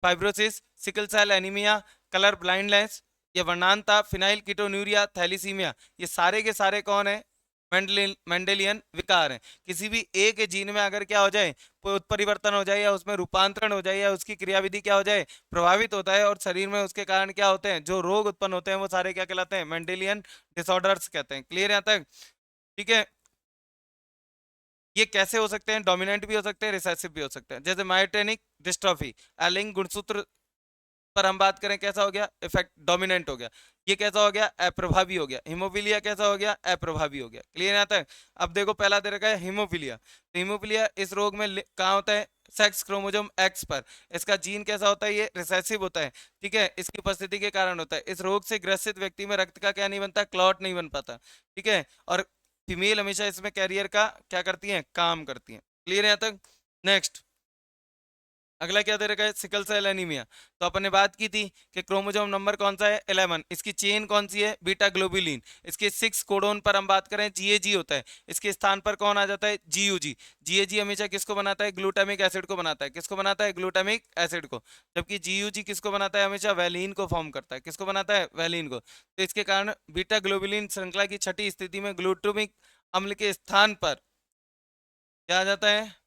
fibrosis, sickle cell anaemia, colour blindness या वर्णांता, फिनाइल कीटोन्यूरिया, थैलीसीमिया, ये सारे के सारे कौन है, मेंडेलियन विकार हैं। किसी भी एक जीन में अगर क्या हो जाए, कोई उत्परिवर्तन हो जाए या उसमें रूपांतरण हो जाए या उसकी क्रियाविधि क्या हो जाए, प्रभावित होता है, और शरीर में उसके कारण क्या होते हैं, जो रोग उत्पन्न होते हैं वो सारे क्या कहलाते हैं, मेंडेलियन डिसऑर्डर्स कहते हैं। क्लियर यहाँ तक। ठीक है, ये कैसे हो सकते हैं, डोमिनेंट भी हो सकते हैं, रिसेसिव भी हो सकते हैं। जैसे मायोटेनिक डिस्ट्रॉफी, एलिंग गुणसूत्र पर हम बात करें कैसा हो गया, इफेक्ट डोमिनेंट हो गया। ये कैसा हो गया, अप्रभावी हो गया। हीमोफीलिया कैसा हो गया, अप्रभावी हो गया। क्लियर यहाँ तक। अब देखो पहला दे रखा है हीमोफीलिया, तो हीमोफीलिया इस रोग में कहाँ होता है, सेक्स क्रोमोसोम एक्स पर। इसका जीन कैसा होता है, ये रिसेसिव होता है। ठीक है, इसकी उपस्थिति के कारण होता है। इस रोग से ग्रसित व्यक्ति में रक्त का क्या नहीं बनता, क्लॉट नहीं बन पाता। ठीक है, और फीमेल हमेशा इसमें कैरियर का क्या करती है, काम करती है। क्लियर यहाँ तक। नेक्स्ट अगला क्या दे रखा है, सिकल सेल एनीमिया। तो अपन ने बात की थी कि क्रोमोसोम नंबर कौन सा है, 11, इसकी चेन कौन सी है, बीटा ग्लोबुलिन। इसके 6 कोडोन पर हम बात करें जीएजी होता है, इसके स्थान पर कौन आ जाता है, जीयूजी। जीएजी हमेशा किसको बनाता है, ग्लूटामिक एसिड को बनाता है। किसको बनाता है, ग्लूटामिक एसिड को। जबकि जीयूजी किसको बनाता है, हमेशा वैलिन को फॉर्म करता है। किसको बनाता है, वैलिन को। तो इसके कारण बीटा ग्लोबुलिन श्रृंखला की छठी स्थिति में ग्लूटामिक अम्ल के स्थान पर क्या आ जाता है,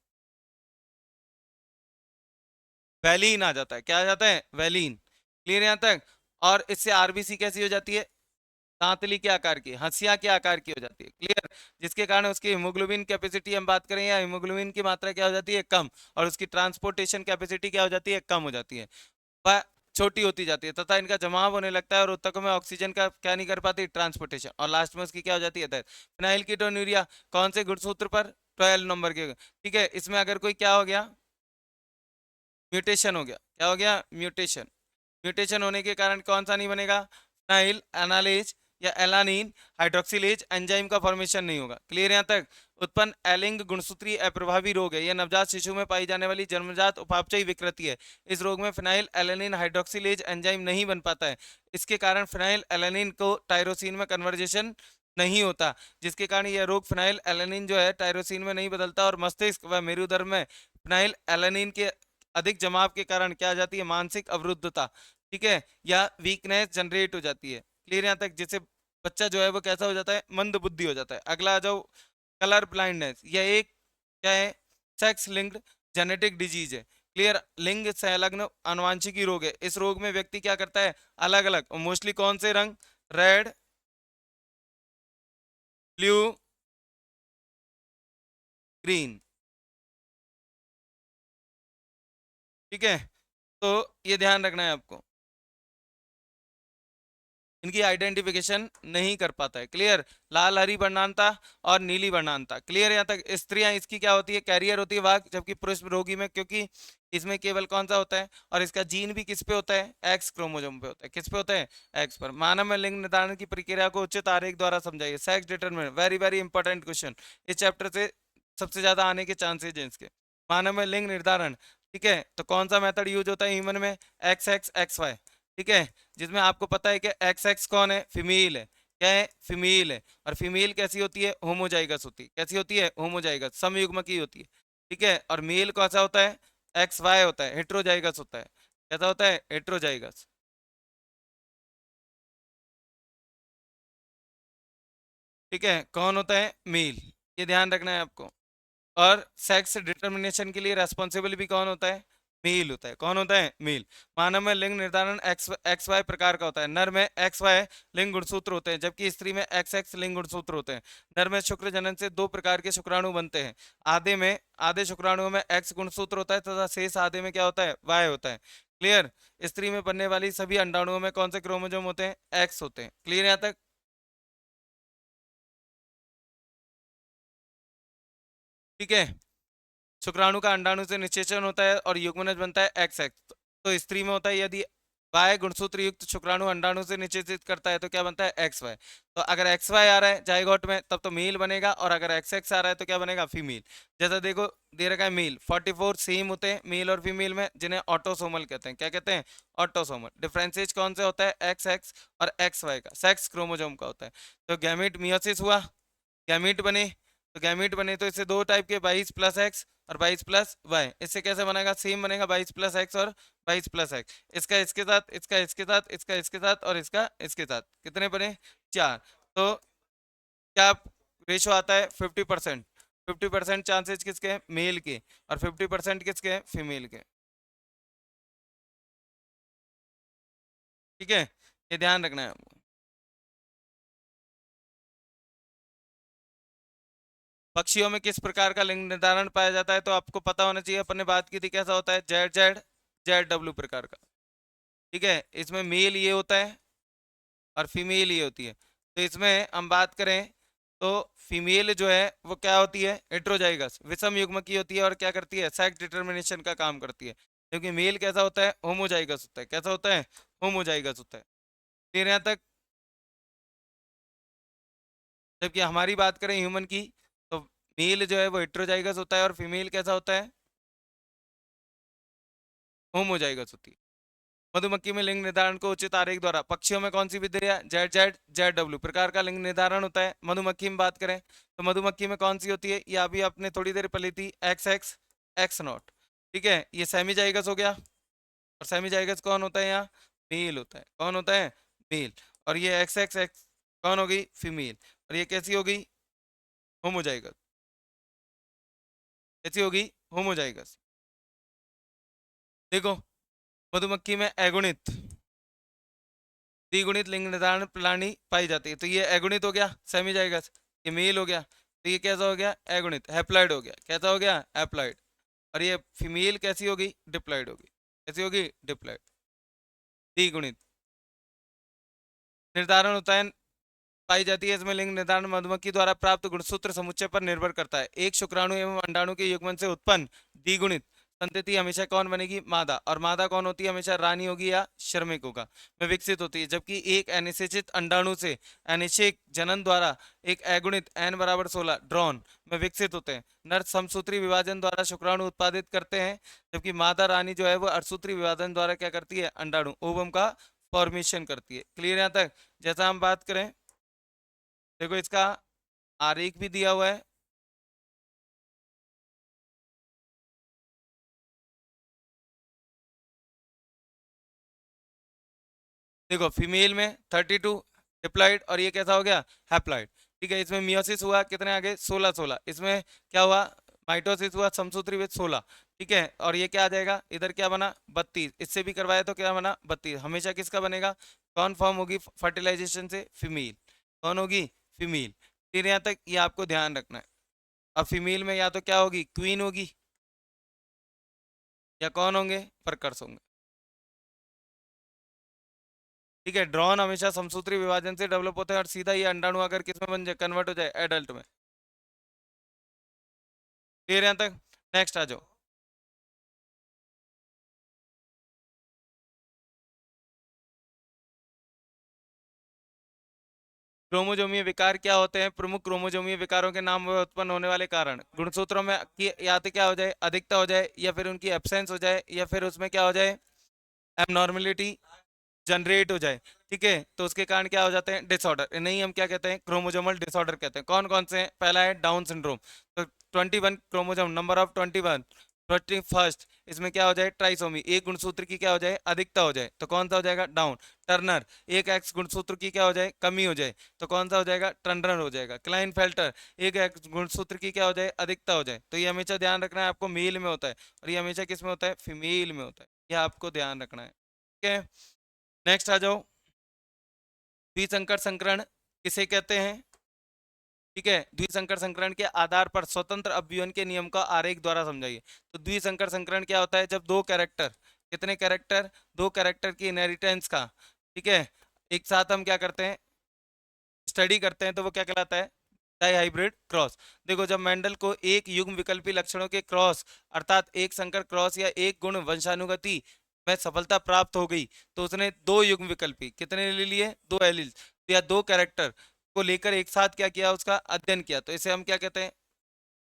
वैलीन आ जाता है। क्या आ जाता है, वैलीन। क्लियर यहाँ तक। और इससे आरबीसी कैसी हो जाती है, दांतली के आकार की, हंसिया के आकार की हो जाती है। क्लियर, जिसके कारण उसकी हीमोग्लोबिन कैपेसिटी हम बात करें या हीमोग्लोबिन की मात्रा क्या हो जाती है, कम, और उसकी ट्रांसपोर्टेशन कैपेसिटी क्या हो जाती है, कम हो जाती है, वह छोटी होती जाती है, तथा इनका जमाव होने लगता है और उत्तकों में ऑक्सीजन का क्या नहीं कर पाती, ट्रांसपोर्टेशन, और लास्ट में उसकी क्या हो जाती है, डेथ। फिनाइल कीटोन्यूरिया कौन से गुणसूत्र पर, 12 नंबर के। ठीक है, इसमें अगर कोई क्या हो गया, म्यूटेशन हो गया, क्या हो गया, म्यूटेशन। म्यूटेशन होने के कारण कौन सा नहीं बनेगा, फिनाइल एनालेज या एलानिन हाइड्रोक्सिलेज एंजाइम का फॉर्मेशन नहीं होगा। क्लियर यहाँ तक। उत्पन्न एलिंग गुणसूत्री अप्रभावी रोग है, यह नवजात शिशु में पाई जाने वाली जन्मजात उपापचयी विकृति है। इस रोग में फिनाइल एलानिन हाइड्रोक्सिलेज एंजाइम नहीं बन पाता है। इसके कारण फिनाइल एलानिन को टायरोसिन में कन्वर्जेशन नहीं होता, जिसके कारण यह रोग फिनाइल एलानिन जो है टायरोसिन में नहीं बदलता, और मस्तिष्क व मेरुदंड में फिनाइल एलानिन के अधिक जमाव के कारण क्या आ जाती है, मानसिक अवरुद्धता। ठीक है, या वीकनेस जनरेट हो जाती है। क्लियर यहाँ तक। जिससे बच्चा जो है वो कैसा हो जाता है, मंद बुद्धि हो जाता है। अगला आ जाओ, कलर ब्लाइंडनेस। यह एक क्या है, सेक्स लिंक्ड जेनेटिक डिजीज है। क्लियर। लिंग संलग्न आनुवांशिकी रोग है। इस रोग में व्यक्ति क्या करता है, अलग अलग, मोस्टली कौन से रंग, रेड, ब्लू, ग्रीन, ठीक है। तो ये ध्यान रखना है आपको, इनकी आइडेंटिफिकेशन नहीं कर पाता है। क्लियर। लाल हरी वर्णांता और नीली वर्णांता। क्लियर। यहाँ तक स्त्रियां इसकी क्या होती है, कैरियर होती है वाघ, जबकि पुरुष रोगी में, क्योंकि इसमें केवल कौन सा होता है, और इसका जीन भी किस पे होता है, एक्स क्रोमोसोम पे होता है। किस पे होता है, एक्स पर। मानव में लिंग निर्धारण की प्रक्रिया को उचित आरेख द्वारा समझाइए। Sex determinant, very very important question, इस चैप्टर से सबसे ज्यादा आने के चांसेज हैं इसके। मानव में लिंग निर्धारण, ठीक है, तो कौन सा मेथड यूज होता है ह्यूमन में, एक्स एक्स एक्स वाई, ठीक है, जिसमें आपको पता है कि एक्स एक्स कौन है, फीमेल है, क्या है, फीमेल है। और फीमेल कैसी होती है, होमोजाइगस होती है। कैसी होती है, होमोजाइगस, समयुग्मकी होती है, ठीक है। और मेल कैसा होता है, एक्स वाई होता है, हेट्रोजाइगस होता है। कैसा होता है, हेट्रोजाइगस, ठीक है। कौन होता है, मेल, ये ध्यान रखना है आपको। और सेक्स डिटर्मिनेशन के लिए रेस्पॉन्सिबल भी कौन होता है, मेल होता है। कौन होता है, मेल। मानव में लिंग निर्धारण एक्स एक्स वाई प्रकार का होता है। नर में एक्स वाई लिंग गुणसूत्र होते हैं, जबकि स्त्री में एक्स एक्स लिंग गुणसूत्र होते हैं। नर में शुक्र जनन से दो प्रकार के शुक्राणु बनते हैं। आधे शुक्राणुओं में एक्स गुणसूत्र होता है तथा शेष आधे में क्या होता है, वाई होता है। क्लियर। स्त्री में बनने वाली सभी अंडाणुओं में कौन से क्रोमोजोम होते हैं, एक्स होते हैं। क्लियर यहाँ तक। ठीक है। शुक्राणु का अंडाणु से निषेचन होता है और युग्मनज बनता है एक्स एक्स। तो स्त्री में होता है, यदि वाई गुणसूत्र युक्त शुक्राणु अंडाणु से निषेचित करता है तो क्या बनता है, एक्स वाई। तो अगर एक्स वाई आ रहा है जाइगोट में तब तो मेल बनेगा, और अगर एक्स एक्स आ रहा है तो क्या बनेगा, फीमेल। जैसा देखो दे रखा है मेल 44 सेम होते हैं मेल और फीमेल में, जिन्हें ऑटोसोमल कहते हैं। क्या कहते हैं, ऑटोसोमल। डिफरेंसेज कौन से होता है, एक्स एक्स और एक्स वाई का, सेक्स क्रोमोजोम का होता है। तो गैमीट मियोसिस हुआ, गैमीट बने। तो गैमीट बने तो इससे दो टाइप के, 22+x और 22+y। इससे कैसे बनेगा, सेम बनेगा 22+x और 22+x। इसका इसके साथ, इसका इसके साथ, इसका इसके साथ और इसका इसके साथ, कितने बने, चार। तो क्या रेशो आता है, 50%। 50% चांसेस किसके हैं, मेल के, और 50% किसके हैं, फीमेल के। ठीक है, ये ध्यान रखना है। पक्षियों में किस प्रकार का लिंग निर्धारण पाया जाता है, तो आपको पता होना चाहिए, अपन ने बात की थी, कैसा होता है, जेड जेड जेड डब्ल्यू प्रकार का। ठीक है, इसमें मेल ये होता है और फीमेल ये होती है। तो इसमें हम बात करें तो फीमेल जो है वो क्या होती है, हेट्रोजाइगस, विषम युग्म की होती है, और क्या करती है, सेक्स डिटर्मिनेशन का काम करती है। क्योंकि मेल कैसा होता है, होमोजाइगस होता है। कैसा होता है, होमोजाइगस होता है। फिर यहाँ तक। जबकि हमारी बात करें ह्यूमन की, तो मेल जो है वो हेट्रोजाइगस होता है और फीमेल कैसा होता है, होमोजाइगस होती है। मधुमक्खी में लिंग निर्धारण को उचित आरेख द्वारा, पक्षियों में कौन सी विधि है, जेड जेड जेड डब्ल्यू प्रकार का लिंग निर्धारण होता है। मधुमक्खी में बात करें तो मधुमक्खी में कौन सी होती है, ये अभी आपने थोड़ी देर पहले थी, एक्स एक्स एक्स नॉट। ठीक है, ये सेमी जाइगस हो गया। और सेमी जाइगस कौन होता है, यहाँ मेल होता है। कौन होता है, मेल। और ये एक्स एक्स एक्स कौन होगी, फीमेल। और ये कैसी होगी, होमोजाइगस। कैसी होगी, होमोजाइगस। देखो, मधुमक्खी में अगुणित, द्विगुणित लिंग निर्धारण प्रणाली पाई जाती है। तो ये अगुणित हो गया, सेमी जाइगस। ये मेल हो गया, तो ये कैसा हो गया, अगुणित, हैप्लॉइड हो गया। कैसा हो गया, हैप्लॉइड। और ये फीमेल कैसी होगी, डिप्लॉइड होगी। कैसी होगी, डिप्लॉइड, द्विगुणित निर्धारण होता है, पाई जाती है। इसमें लिंग निर्धारण मधुमक्खी द्वारा प्राप्त गुणसूत्र समुच्चय पर निर्भर करता है। एक शुक्राणु एवं अंडाणु के युग्मन से उत्पन्न द्विगुणित संतति हमेशा कौन बनेगी, मादा। और मादा कौन होती है, हमेशा रानी होगी या श्रमिक होगा, में विकसित होती है। जबकि एक अनिषेचित अंडाणु से अनिषेक जनन द्वारा एक अगुणित n=16 ड्रोन में विकसित होते हैं। नर समसूत्री विभाजन द्वारा शुक्राणु उत्पादित करते हैं, जबकि मादा रानी जो है वो अर्धसूत्री विभाजन द्वारा क्या करती है, अंडाणु ओवम का फॉर्मेशन करती है। क्लियर यहाँ तक। जैसा हम बात करें, देखो इसका आरेख भी दिया हुआ है। देखो फीमेल में 32 डिप्लॉइड, और ये कैसा हो गया, हैप्लॉइड। ठीक है, इसमें मियोसिस हुआ, कितने आगे, 16 16। इसमें क्या हुआ, माइटोसिस हुआ समसूत्री with 16, ठीक है। और ये क्या आ जाएगा, इधर क्या बना 32, इससे भी करवाया तो क्या बना 32, हमेशा किसका बनेगा, कौन फॉर्म होगी फर्टिलाइजेशन से, फीमेल, कौन होगी, फीमेल। फिर यहाँ तक ये आपको ध्यान रखना है। अब फीमेल में या तो क्या होगी, क्वीन होगी, या कौन होंगे, वर्कर्स होंगे, ठीक है। ड्रोन हमेशा समसूत्री विभाजन से डेवलप होते हैं और सीधा ये अंडाणु अगर किसमें बन जाए, कन्वर्ट हो जाए एडल्ट में। क्लियर यहाँ तक, नेक्स्ट आ जाओ। क्रोमोजोमीय विकार क्या होते हैं, प्रमुख क्रोमोजोमीय विकारों के नाम व उत्पन्न होने वाले कारण। गुणसूत्रों में की या तो क्या हो जाए, अधिकता हो जाए, या फिर उनकी एब्सेंस हो जाए, या फिर उसमें क्या हो जाए, एबनॉर्मेलिटी जनरेट हो जाए, ठीक है। तो उसके कारण क्या हो जाते हैं, डिसऑर्डर, नहीं हम क्या कहते हैं, क्रोमोजोमल डिसऑर्डर कहते हैं। कौन कौन से हैं, पहला है डाउन सिंड्रोम, तो 21 क्रोमोजोम, नंबर ऑफ 21, 21st, इसमें क्या हो जाए, ट्राइसोमी, एक गुणसूत्र की क्या हो जाए, अधिकता हो जाए, तो कौन सा हो जाएगा, डाउन। टर्नर, एक एक्स गुणसूत्र की क्या हो जाए, कमी हो जाए, तो कौन सा हो जाएगा, टर्नर हो जाएगा। क्लाइनफेल्टर, एक एक्स गुणसूत्र की क्या हो जाए, अधिकता हो जाए, तो ये हमेशा ध्यान रखना है आपको, मेल में होता है, और ये हमेशा किस में होता है, फीमेल में होता है, ये आपको ध्यान रखना है, ठीक है। नेक्स्ट आ जाओ, द्विसंकर संकरण किसे कहते हैं, ठीक है। द्विसंकर संकरण के आधार पर स्वतंत्र अवयवन के नियम का आरेख द्वारा समझाइए। तो द्विसंकर संकरण क्या होता है, जब दो कैरेक्टर, कितने कैरेक्टर, दो कैरेक्टर की इनहेरिटेंस का, ठीक है, एक साथ हम क्या करते हैं, स्टडी करते हैं, तो वो क्या कहलाता है, डाई हाइब्रिड क्रॉस। देखो जब मेंडल को एक युग्म विकल्पी लक्षणों के क्रॉस, अर्थात एक संकर क्रॉस या एक गुण वंशानुगति में सफलता प्राप्त हो गई, तो उसने दो युग्म विकल्पी कितने ले लिए, दो एलिल्स या दो कैरेक्टर को लेकर एक साथ क्या किया, उसका अध्ययन किया, तो इसे हम क्या कहते हैं,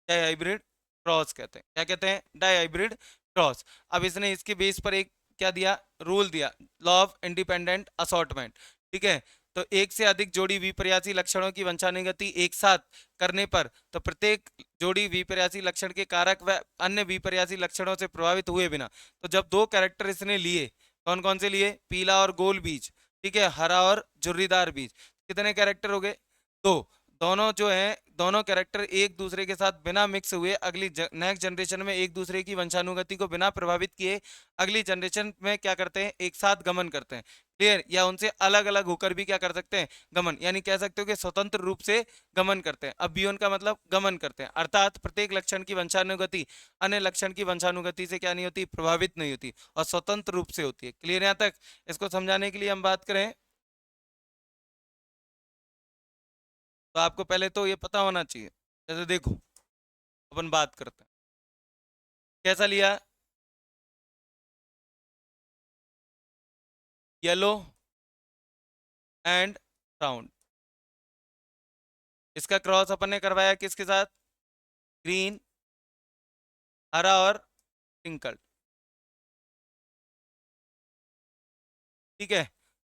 डाई हाइब्रिड क्रॉस कहते हैं। क्या कहते हैं, डाई हाइब्रिड क्रॉस। अब इसने इसके बेस पर एक क्या दिया, रूल दिया, लॉ ऑफ इंडिपेंडेंट असॉर्टमेंट, ठीक है। तो एक से अधिक जोड़ी विपर्यासी लक्षणों की वंशानुगति एक साथ करने पर, तो प्रत्येक जोड़ी विपर्यासी लक्षण के कारक व अन्य विपर्यासी लक्षणों से प्रभावित हुए बिना, तो जब दो कैरेक्टर इसने लिए, कौन कौन से लिए, पीला और गोल बीज, ठीक है, हरा और झुर्रीदार बीज, कितने कैरेक्टर हो गए, दो। दोनों जो है, दोनों कैरेक्टर एक दूसरे के साथ बिना मिक्स हुए अगली नेक्स्ट जनरेशन में एक दूसरे की वंशानुगति को बिना प्रभावित किए अगली जनरेशन में क्या करते हैं, एक साथ गमन करते हैं। क्लियर, या उनसे अलग अलग होकर भी क्या कर सकते हैं, गमन, यानी कह सकते हो कि स्वतंत्र रूप से गमन करते हैं। अब बियोन का मतलब गमन करते हैं, अर्थात प्रत्येक लक्षण की वंशानुगति अन्य लक्षण की वंशानुगति से क्या नहीं होती, प्रभावित नहीं होती, और स्वतंत्र रूप से होती है। क्लियर यहाँ तक, इसको समझाने के लिए हम बात करें तो आपको पहले तो ये पता होना चाहिए। जैसे देखो, अपन बात करते हैं, कैसा लिया, येलो एंड राउंड, इसका क्रॉस अपन ने करवाया किसके साथ, ग्रीन, हरा और पिंकल, ठीक है।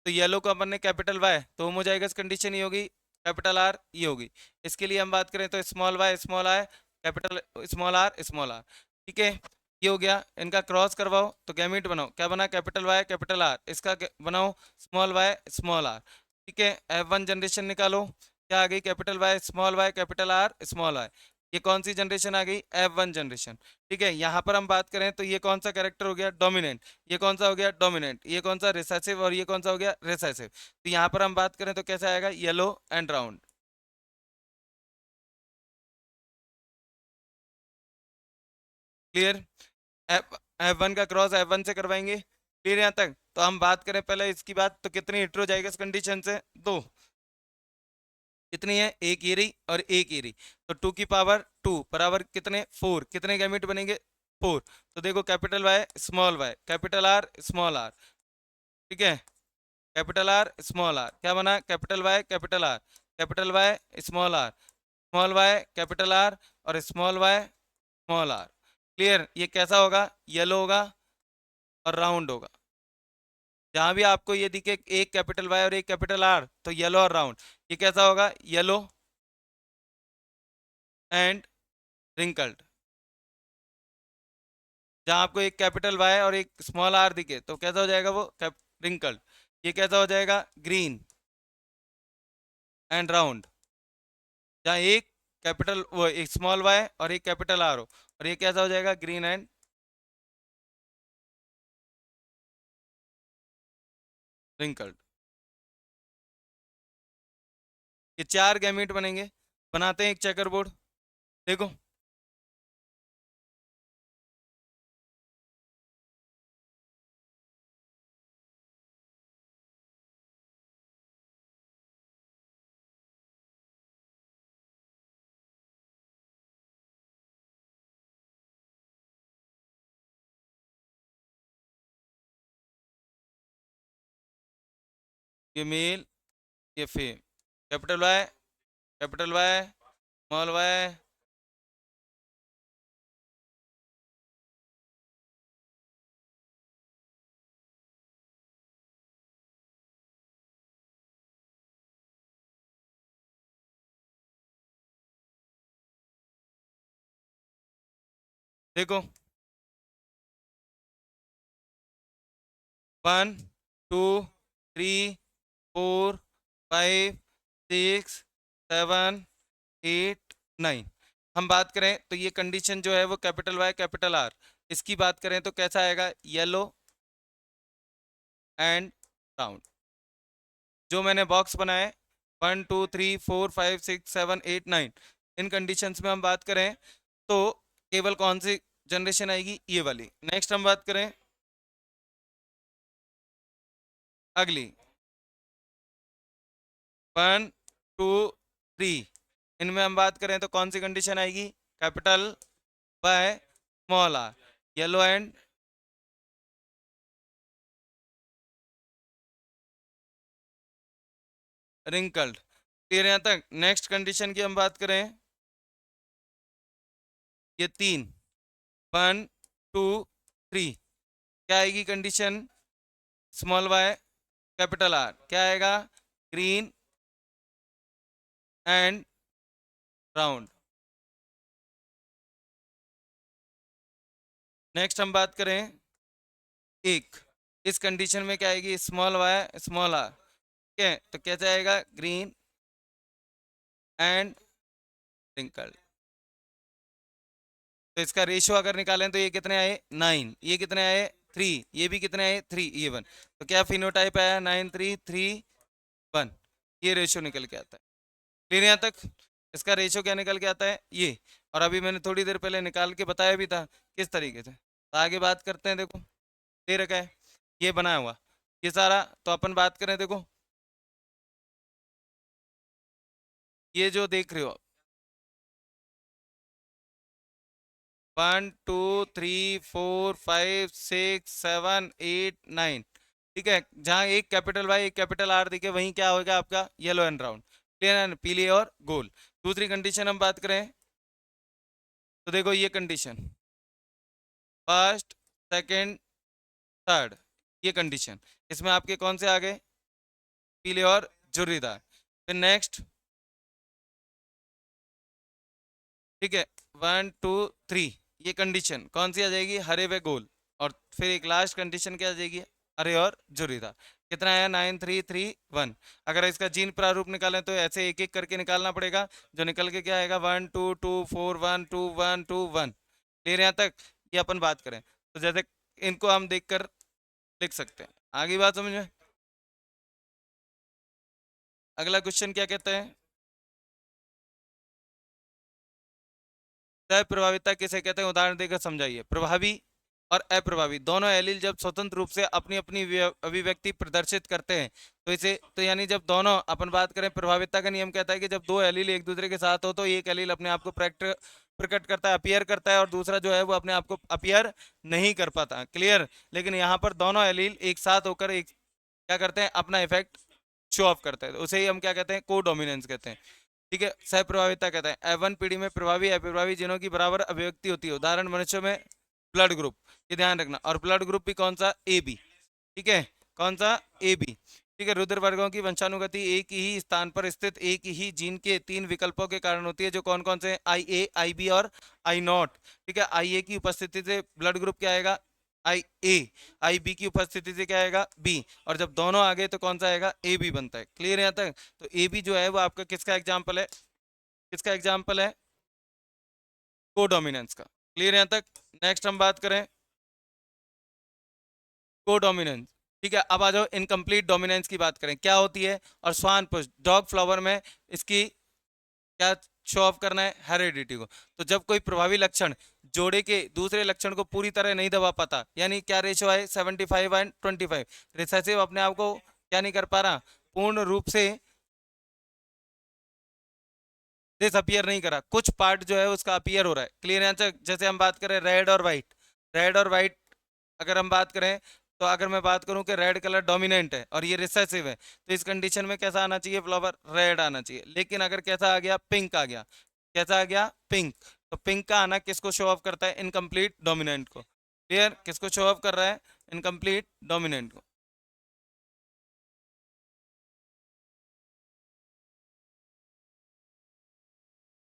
तो येलो को अपन ने कैपिटल वाई, तो होमोजाइगस कंडीशन ही होगी, कैपिटल आर ये होगी। इसके लिए हम बात करें तो small Y small I, capital small R small R, ठीक है। ये हो गया, इनका क्रॉस करवाओ तो गैमीट बनाओ, क्या बना, कैपिटल वाई कैपिटल आर, इसका बनाओ स्मॉल वाई स्मॉल आर, ठीक है। F1 जनरेशन निकालो, क्या आ गई, capital Y capital R small I, ये कौन सी जनरेशन आ गई, F1 जनरेशन, ठीक है। यहाँ पर हम बात करें तो ये कौन सा कैरेक्टर हो गया, डोमिनेंट, ये कौन सा हो गया, डोमिनेंट, ये कौन सा रिसेसिव, और ये कौन सा हो गया, रिसेसिव। तो यहाँ पर हम बात करें तो कैसा आएगा, yellow and round. Clear, F1 का क्रॉस F1 से करवाएंगे। क्लियर यहाँ तक, तो हम बात करें पहले इसकी बात, तो कितनी हेट्रोजाइगस कंडीशन है, दो, कितनी है, एक ये रही और एक ये रही, तो 2 बराबर कितने, 4, कितने गैमेट बनेंगे, 4। तो देखो capital Y capital R small R, ठीक है, कैपिटल आर स्मॉल आर, क्या बना, capital Y small Y capital R और small Y small R. Clear, ये कैसा होगा, येलो होगा और राउंड होगा। जहां भी आपको ये दिखे एक कैपिटल वाई और एक कैपिटल आर, तो येलो और राउंड, ये कैसा होगा, येलो एंड रिंकल्ड। जहां आपको एक कैपिटल वाई और एक स्मॉल आर दिखे, तो कैसा हो जाएगा वो, रिंकल्ड। ये कैसा हो जाएगा, ग्रीन एंड राउंड। जहाँ एक कैपिटल वो एक स्मॉल वाई और एक कैपिटल आर हो, और ये कैसा हो जाएगा, ग्रीन एंड रिंकल्ड। ये 4 गैमेट बनेंगे। बनाते हैं एक चेकर बोर्ड। देखो ये मेल, ये female, capital Y, small Y, देखो 1 2 3 4 5 6 7 8 9। हम बात करें तो ये कंडीशन जो है वो कैपिटल वाई कैपिटल आर, इसकी बात करें तो कैसा आएगा, येलो एंड राउंड। जो मैंने बॉक्स बनाए 1 2 3 4 5 6 7 8 9, इन कंडीशंस में हम बात करें तो केवल कौन सी जनरेशन आएगी, ये वाली। नेक्स्ट हम बात करें अगली 1 2 3, इनमें हम बात करें तो कौन सी कंडीशन आएगी, capital Y small R, yellow and wrinkled. Clear यहाँ तक। नेक्स्ट कंडीशन की हम बात करें, ये 3 1 2 3, क्या आएगी condition, small Y capital R, क्या आएगा, ग्रीन एंड राउंड। नेक्स्ट हम बात करें एक, इस कंडीशन में क्या आएगी, स्मॉल वाई स्मॉल आर, ठीक है, तो कैसे आएगा, ग्रीन एंड रिंकल्ड। तो इसका रेशियो अगर निकालें तो ये कितने आए, 9, ये कितने आए, 3, ये भी कितने आए, 3, ये 1। तो क्या फिनोटाइप आया, 9 3 3 1, ये रेशियो निकल के आता है। क्लियर यहाँ तक। इसका रेशियो क्या निकल के आता है, ये। और अभी मैंने थोड़ी देर पहले निकाल के बताया भी था किस तरीके से। तो आगे बात करते हैं। देखो दे रखा है ये बनाया हुआ, ये सारा। तो अपन बात करें, देखो ये जो देख रहे हो 1 2 3 4 5 6 7 8 9, ठीक है, जहां एक कैपिटल वाई एक कैपिटल आर दिखे वहीं क्या होगा आपका, येलो एंड राउंड। क्लियर है, पीली और गोल। दूसरी कंडीशन हम बात करें तो देखो ये कंडीशन, फर्स्ट सेकंड थर्ड, ये कंडीशन, इसमें आपके कौन से आ गए, पीले और झुर्रीदार। फिर नेक्स्ट, ठीक है, 1 2 3, ये कंडीशन कौन सी आ जाएगी, हरे व गोल। और फिर एक लास्ट कंडीशन क्या आ जाएगी, हरे और झुर्रीदार। कितना आया, 9 3 3 1। अगर इसका जीन प्रारूप निकालें तो ऐसे एक एक करके निकालना पड़ेगा, जो निकल के क्या आएगा, 1 2 2 4 1 2 1 2 1। क्लियर यहाँ तक। ये अपन बात करें तो जैसे इनको हम देखकर लिख सकते हैं। आगे बात समझ में। अगला क्वेश्चन क्या कहता है, प्रभाविता किसे कहते हैं, उदाहरण देकर समझाइए। प्रभावी और अप्रभावी दोनों एलील जब स्वतंत्र रूप से अपनी अपनी अभिव्यक्ति प्रदर्शित करते हैं तो इसे, तो यानी जब दोनों, अपन बात करें प्रभाविता का नियम कहता है कि जब दो एलील एक दूसरे के साथ हो तो एक एलील अपने आप को प्रकट करता है, अपीयर करता है, और दूसरा जो है वो अपने आप को अपीयर नहीं कर पाता। क्लियर। लेकिन यहाँ पर दोनों एलील एक साथ होकर एक क्या करते हैं, अपना इफेक्ट शो ऑफ करते हैं, तो उसे ही हम क्या कहते हैं, को डोमिनेंस कहते हैं। ठीक है। सह प्रभाविता कहते हैं F1 पीढ़ी में प्रभावी अप्रभावी जिनों की बराबर अभिव्यक्ति होती है। उदाहरण मनुष्यों में ब्लड ग्रुप, ये ध्यान रखना। और ब्लड ग्रुप भी कौन सा, ए बी। ठीक है, कौन सा, ए बी। ठीक है। रुधिर वर्गों की वंशानुगति एक ही स्थान पर स्थित एक ही जीन के 3 विकल्पों के कारण होती है, जो कौन कौन से, आई ए, आई बी और आई नॉट। ठीक है। आई ए की उपस्थिति से ब्लड ग्रुप क्या आएगा, आई ए। आई बी की उपस्थिति से क्या आएगा, बी। और जब दोनों आ गए तो कौन सा आएगा, ए बी बनता है। क्लियर यहाँ तक। तो ए बी जो है वो आपका किसका एग्जाम्पल है, किसका एग्जाम्पल है? कोडोमिनेंस का। क्लियर यहाँ तक? नेक्स्ट हम बात करें कोडोमिनेंस। ठीक है, अब आ जाओ इनकम्प्लीट डोमिनेंस की बात करें, क्या होती है? और स्वान पुष्प डॉग फ्लावर में इसकी क्या शो ऑफ करना है? हेरिडिटी को। तो जब कोई प्रभावी लक्षण जोड़े के दूसरे लक्षण को पूरी तरह नहीं दबा पाता, यानी क्या रेशो है? 75:25। रिसेसिव अपने आप को क्या नहीं कर पा रहा? पूर्ण रूप से डिसअपियर नहीं करा, कुछ पार्ट जो है उसका अपीयर हो रहा है। Clear answer? जैसे हम बात करें रेड और व्हाइट, रेड और व्हाइट अगर हम बात करें, तो अगर मैं बात करूं कि रेड कलर डोमिनेंट है और ये रिसेसिव है, तो इस कंडीशन में कैसा आना चाहिए? फ्लावर रेड आना चाहिए। लेकिन अगर कैसा आ गया? पिंक आ गया। कैसा आ गया? पिंक। तो पिंक का आना किसको शो ऑफ करता है? इनकम्प्लीट डोमिनेंट को। क्लियर? किसको शो ऑफ कर रहा है? इनकम्प्लीट डोमिनेंट को।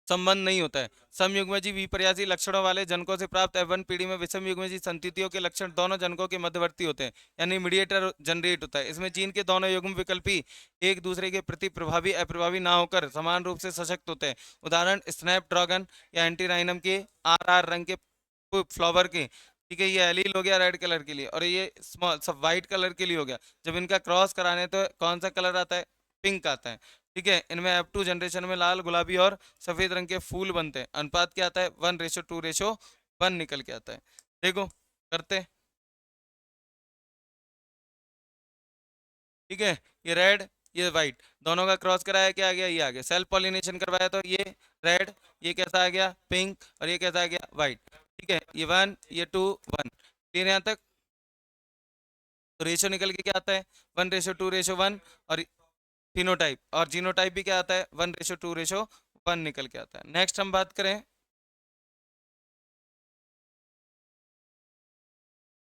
संबंध नहीं होता है। समयुग्मजी विपर्यासी लक्षणों वाले जनकों से प्राप्त F1 पीढ़ी में विषम युग्मजी संततियों के लक्षण दोनों जनकों के मध्यवर्ती होते हैं, यानी मीडिएटर जनरेट होता है। इसमें जीन के दोनों युग्म विकल्पी एक दूसरे के प्रति प्रभावी अप्रभावी ना होकर समान रूप से सशक्त होते हैं। उदाहरण स्नैपड्रैगन या एंटीराइनम के RR रंग के फ्लावर के। ठीक है, ये एलील हो गया रेड कलर के लिए, और ये स्मॉल सब व्हाइट कलर के लिए हो गया। जब इनका क्रॉस कराने तो कौन सा कलर आता है? पिंक आता है। ठीक है, इनमें F2 जनरेशन में लाल, गुलाबी और सफेद रंग के फूल बनते हैं। अनुपात क्या आता है? 1:2:1 निकल के आता है। देखो करते हैं। ठीक है, ये रेड ये व्हाइट दोनों का क्रॉस कराया, क्या आ गया? ये आ गया। सेल्फ पॉलिनेशन करवाया तो ये रेड, ये कैसा आ गया? पिंक, और ये कैसा आ गया? व्हाइट। ठीक है, ये 1 ये 2 1। क्लियर यहाँ तक? तो रेशियो निकल के क्या आता है? 1:2:1। और फिनोटाइप और जीनोटाइप भी क्या आता है? 1:2:1 निकल के आता है। नेक्स्ट हम बात करें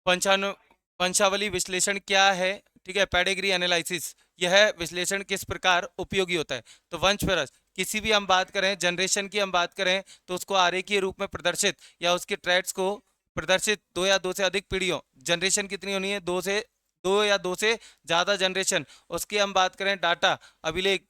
वंशानु वंशावली विश्लेषण क्या है? ठीक है, पेडिग्री एनालिसिस। यह विश्लेषण किस प्रकार उपयोगी होता है? तो वंश वृक्ष, किसी भी हम बात करें जनरेशन की हम बात करें, तो उसको आरेखीय रूप में प्रदर्शित या उसके ट्रेड्स को प्रदर्शित दो या दो से अधिक पीढ़ियों, जनरेशन कितनी होनी है? दो या दो से ज्यादा जनरेशन, उसकी हम बात करें डाटा अभिलेख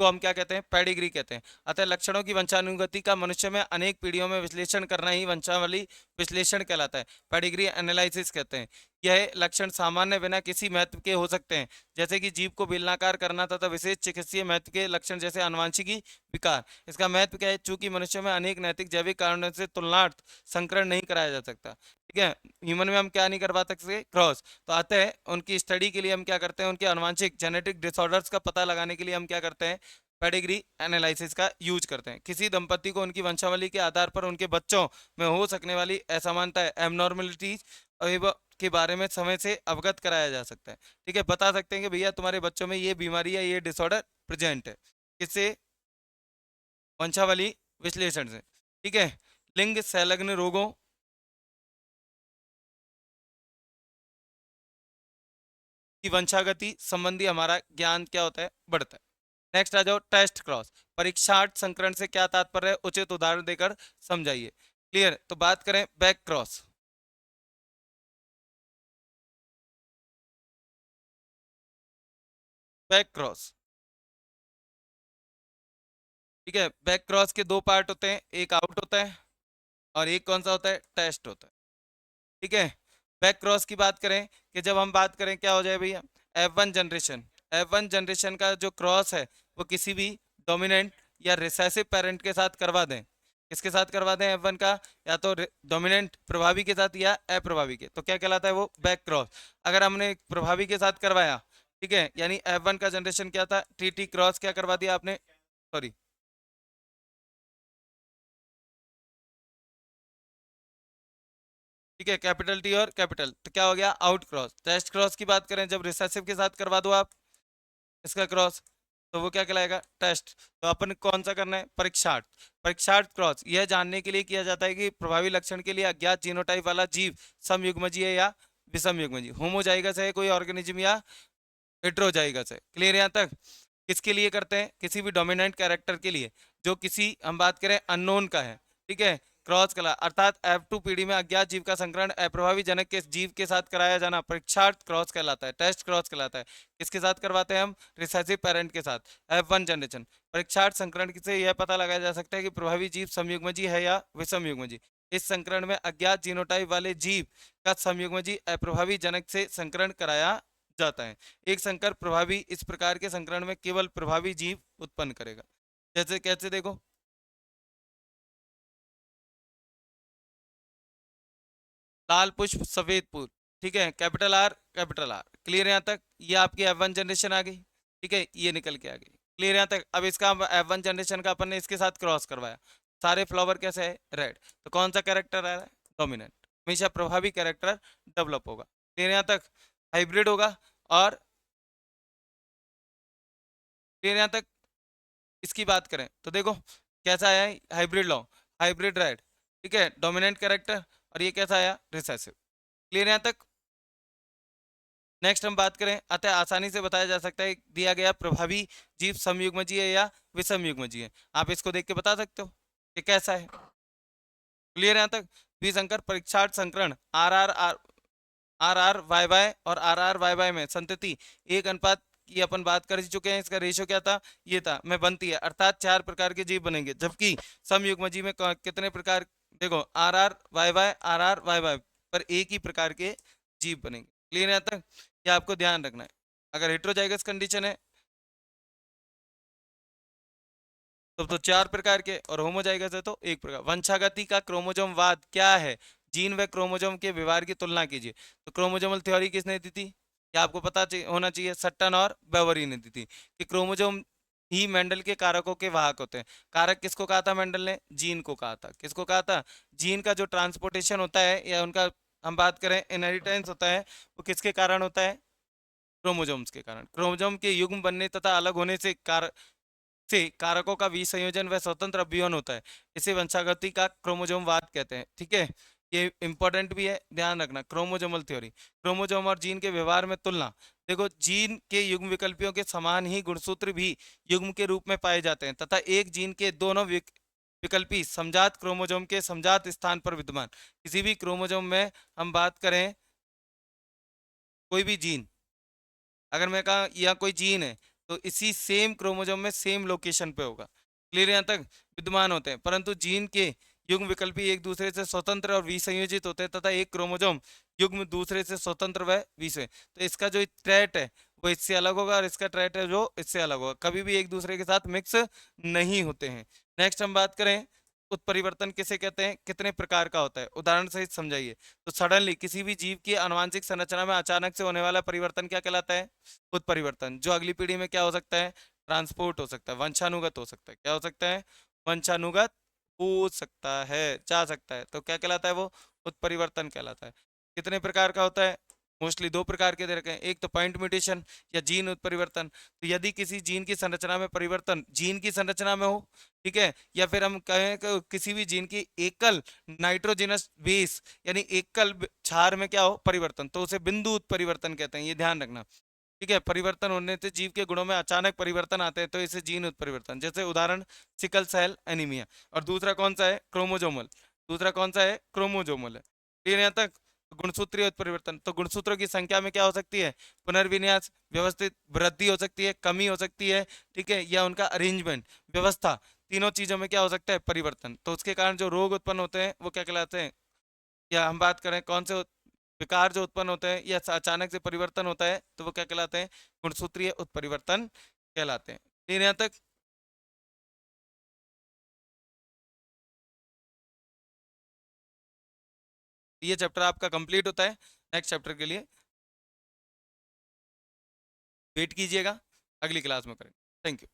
को हम क्या कहते हैं? पेडिग्री कहते हैं। अतः लक्षणों की वंशानुगति का मनुष्य में अनेक पीढ़ियों में विश्लेषण करना ही वंशावली विश्लेषण कहलाता है, पेडिग्री एनालिसिस कहते हैं। यह लक्षण सामान्य बिना किसी महत्व के हो सकते हैं, जैसे कि जीव को बेलनाकार करना तथा विशेष चिकित्सीय महत्व के लक्षण जैसे अनुवांशिकी विकार। इसका महत्व क्या है? चूंकि मनुष्य में अनेक नैतिक जैविक कारणों से तुलनार्थ संकरण नहीं कराया जा सकता। ठीक है, ह्यूमन में हम क्या नहीं करवा सकते? क्रॉस। तो अतः उनकी स्टडी के लिए हम क्या करते हैं? उनके अनुवांशिक जेनेटिक डिसऑर्डर्स का पता लगाने के लिए हम क्या करते हैं? पेडिग्री एनालिसिस का यूज करते हैं। किसी दंपति को उनकी वंशावली के आधार पर उनके बच्चों में हो सकने वाली असमानता एबनॉर्मलिटीज के बारे में समय से अवगत कराया जा सकता है। ठीक है, बता सकते हैं कि भैया तुम्हारे बच्चों में ये बीमारी या ये डिसऑर्डर प्रेजेंट है। किससे? वंशावली विश्लेषण से। ठीक है, लिंग संलग्न रोगों की वंशागति संबंधी हमारा ज्ञान क्या होता है? बढ़ता है। नेक्स्ट आ जाओ टेस्ट क्रॉस। परीक्षार्थ संकरण से क्या तात्पर्य है? उचित उदाहरण देकर समझाइए। क्लियर? तो बात करें बैक क्रॉस। Back cross. ठीक है, बैक क्रॉस के दो पार्ट होते हैं, एक आउट होता है और एक कौन सा होता है? टेस्ट होता है। ठीक है, बैक क्रॉस की बात करें कि जब हम बात करें क्या हो जाए भैया? F1 जनरेशन का जो क्रॉस है वो किसी भी डोमिनेंट या रिसेसिव पेरेंट के साथ करवा दें। किसके साथ करवा दें F1 का? या तो डोमिनेंट प्रभावी के साथ या अप्रभावी के, तो क्या कहलाता है? वो बैक क्रॉस। अगर हमने एक प्रभावी के साथ करवाया, ठीक है, यानी F1 का जनरेशन क्या था? TT क्रॉस क्या करवा दिया आपने? सॉरी, ठीक है, कैपिटल टी और कैपिटल, तो क्या हो गया? Out cross. टेस्ट क्रॉस की बात करें, जब रिसेसिव के साथ करवा दो आप इसका क्रॉस, तो वो क्या कहलाएगा? टेस्ट। तो अपन कौन सा करना है? परीक्षार्थ। परीक्षार्थ क्रॉस यह जानने के लिए किया जाता है कि प्रभावी लक्षण के लिए अज्ञात जीनोटाइप वाला जीव समयुग्मजीय है या विषम युग्मजीय, होमोजाइगस है कोई ऑर्गेनिज्म या हेट्रोजाइगस है। क्लियर यहाँ तक? किसके लिए करते हैं? किसी भी डोमिनेंट कैरेक्टर के लिए जो किसी हम बात करें अननोन का है। ठीक है, क्रॉस कला अर्थात F2 पीढ़ी में अज्ञात जीव का संकरण अप्रभावी जनक के जीव के साथ कराया जाना परीक्षार्थ क्रॉस कहलाता है, टेस्ट क्रॉस कहलाता है। किसके साथ करवाते हैं हम? रिसेसिव पेरेंट के साथ। F1 जनरेशन परीक्षार्थ संकरण से यह पता लगाया जा सकता है कि प्रभावी जीव समयुग्मजी है या विषमयुग्मजी। इस संकरण में अज्ञात जीनोटाइप वाले जीव का समयुग्मजी अप्रभावी जनक से संकरण कराया जाता है। एक संकर प्रभावी इस प्रकार के संकरण में केवल प्रभावी जीव उत्पन्न करेगा। जैसे कैसे देखो, लाल पुष्प सफेद फूल, ठीक है, कैपिटल आर, क्लियर यहाँ तक? ये आपकी F1 जनरेशन आ गई, ठीक है, ये निकल के आ गई, क्लियर यहाँ तक? अब इसका F1 जनरेशन का अपन ने इसके साथ क्रॉस करवाया, सारे फ्लावर कैसे है? रेड। तो कौन सा कैरेक्टर आ रहा है? डोमिनेंट। हमेशा प्रभावी कैरेक्टर डेवलप होगा, क्लियर यहाँ तक? हाइब्रिड होगा और क्लियर यहाँ तक? इसकी बात करें तो देखो कैसा आया है? हाइब्रिड लॉ, हाइब्रिड रेड, ठीक है, डोमिनेंट कैरेक्टर, और ये कैसा आया? रिसेसिव। क्लियर यहाँ तक? नेक्स्ट हम बात करें, अतः आसानी से बताया जा सकता है दिया गया प्रभावी जीव समयुग्मजीय है या विषमयुग्मजीय है। आप इसको देख के बता सकते हो कि कैसा है। क्लियर यहाँ तक? द्विसंकर परीक्षार्थ संकरण आर आर और आर में संतति 1 अनुपात की अपन बात कर चुके हैं। इसका रेशियो क्या था? ये था, में बनती है, अर्थात 4 प्रकार के जीव बनेंगे। जबकि समयुग्मजीय में कितने प्रकार? देखो आर आर वाई वाई पर एक ही प्रकार के जीव बनेंगे। क्लियर यहाँ तक? ये आपको ध्यान रखना है। अगर हेट्रोजाइगस कंडीशन है तो 4 प्रकार के, और होमोजाइगस है तो 1 प्रकार। वंशागति का क्रोमोजोम वाद क्या है? जीन व क्रोमोजोम के व्यवहार की तुलना कीजिए। तो क्रोमोजोमल थ्योरी किसने दी थी? ये आपको पता होना चाहिए, सट्टन और बेवरी ने दी थी कि क्रोमोजोम ही मेंडल के कारकों के वाहक होते हैं। कारक किसको कहा था मेंडल ने? जीन को कहा था। किसको कहा था? जीन का जो ट्रांसपोर्टेशन होता है या उनका हम बात करें इनहेरिटेंस होता है, वो किसके कारण होता है? क्रोमोजोम्स के कारण। क्रोमोजोम के युग्म बनने तथा अलग होने से कारकों का विसंयोजन व स्वतंत्र अभिवन होता है। इसे वंशागति का क्रोमोजोमवाद कहते हैं, ठीक है। ये इंपॉर्टेंट भी है, ध्यान रखना। क्रोमोजोमल थ्योरी, क्रोमोजोम और जीन के व्यवहार में तुलना। देखो जीन के युग्म विकल्पियों के समान ही गुणसूत्र भी युग्म के रूप में पाए जाते हैं तथा एक जीन के दोनों विकल्पी समजात क्रोमोजोम के समजात स्थान पर विद्यमान। किसी भी क्रोमोजोम में हम बात करें, कोई भी जीन अगर मैं कहा यह कोई जीन है तो इसी सेम क्रोमोजोम में सेम लोकेशन पे होगा। क्लियर यहाँ तक? विद्यमान होते हैं, परंतु जीन के युग्म विकल्पी एक दूसरे से स्वतंत्र और विसंयोजित होते हैं तथा एक क्रोमोजोम युग्म दूसरे से स्वतंत्र व विषय। तो इसका जो ट्रैट है वो इससे अलग होगा और इसका ट्रैट है जो इससे अलग होगा, कभी भी एक दूसरे के साथ मिक्स नहीं होते हैं। नेक्स्ट हम बात करें उत्परिवर्तन किसे कहते हैं, कितने प्रकार का होता है, उदाहरण सहित समझाइए। तो सडनली किसी भी जीव की आनुवांशिक संरचना में अचानक से होने वाला परिवर्तन क्या कहलाता है? उत्परिवर्तन। जो अगली पीढ़ी में क्या हो सकता है? ट्रांसपोर्ट हो सकता है, वंशानुगत हो सकता है। क्या हो सकता है? वंशानुगत हो सकता है, जा सकता है। तो क्या कहलाता है वो? उत्परिवर्तन कहलाता है। कितने प्रकार का होता है? मोस्टली 2 प्रकार के दे रखे हैं, एक तो पॉइंट म्यूटेशन या जीन उत्परिवर्तन। तो यदि किसी जीन की संरचना में परिवर्तन जीन की संरचना में हो, ठीक है, या फिर हम कहें कि किसी भी जीन की एकल नाइट्रोजनस बेस यानी एकल क्षार में क्या हो परिवर्तन, तो उसे बिंदु उत्परिवर्तन कहते हैं। ये ध्यान रखना, ठीक है। परिवर्तन होने से जीव के गुणों में अचानक परिवर्तन आते हैं तो इसे जीन उत्परिवर्तन। जैसे उदाहरण सिकल सेल एनीमिया। और दूसरा कौन सा है? क्रोमोजोमल। दूसरा कौन सा है? क्रोमोजोमल है। क्लियर यहाँ तक? गुणसूत्रीय उत्परिवर्तन, तो गुणसूत्रों की संख्या में क्या हो सकती है? पुनर्विन्यास, व्यवस्थित वृद्धि हो सकती है, कमी हो सकती है, ठीक है, या उनका अरेंजमेंट व्यवस्था, तीनों चीजों में क्या हो सकता है? परिवर्तन। तो उसके कारण जो रोग उत्पन्न होते हैं वो क्या कहलाते हैं? या हम बात करें कौन से विकार जो उत्पन्न होते हैं या अचानक से परिवर्तन होता है तो वो क्या कहलाते हैं? गुणसूत्रीय उत्परिवर्तन कहलाते हैं। फिर यहाँ तक ये चैप्टर आपका कंप्लीट होता है। नेक्स्ट चैप्टर के लिए वेट कीजिएगा, अगली क्लास में करें। Thank you.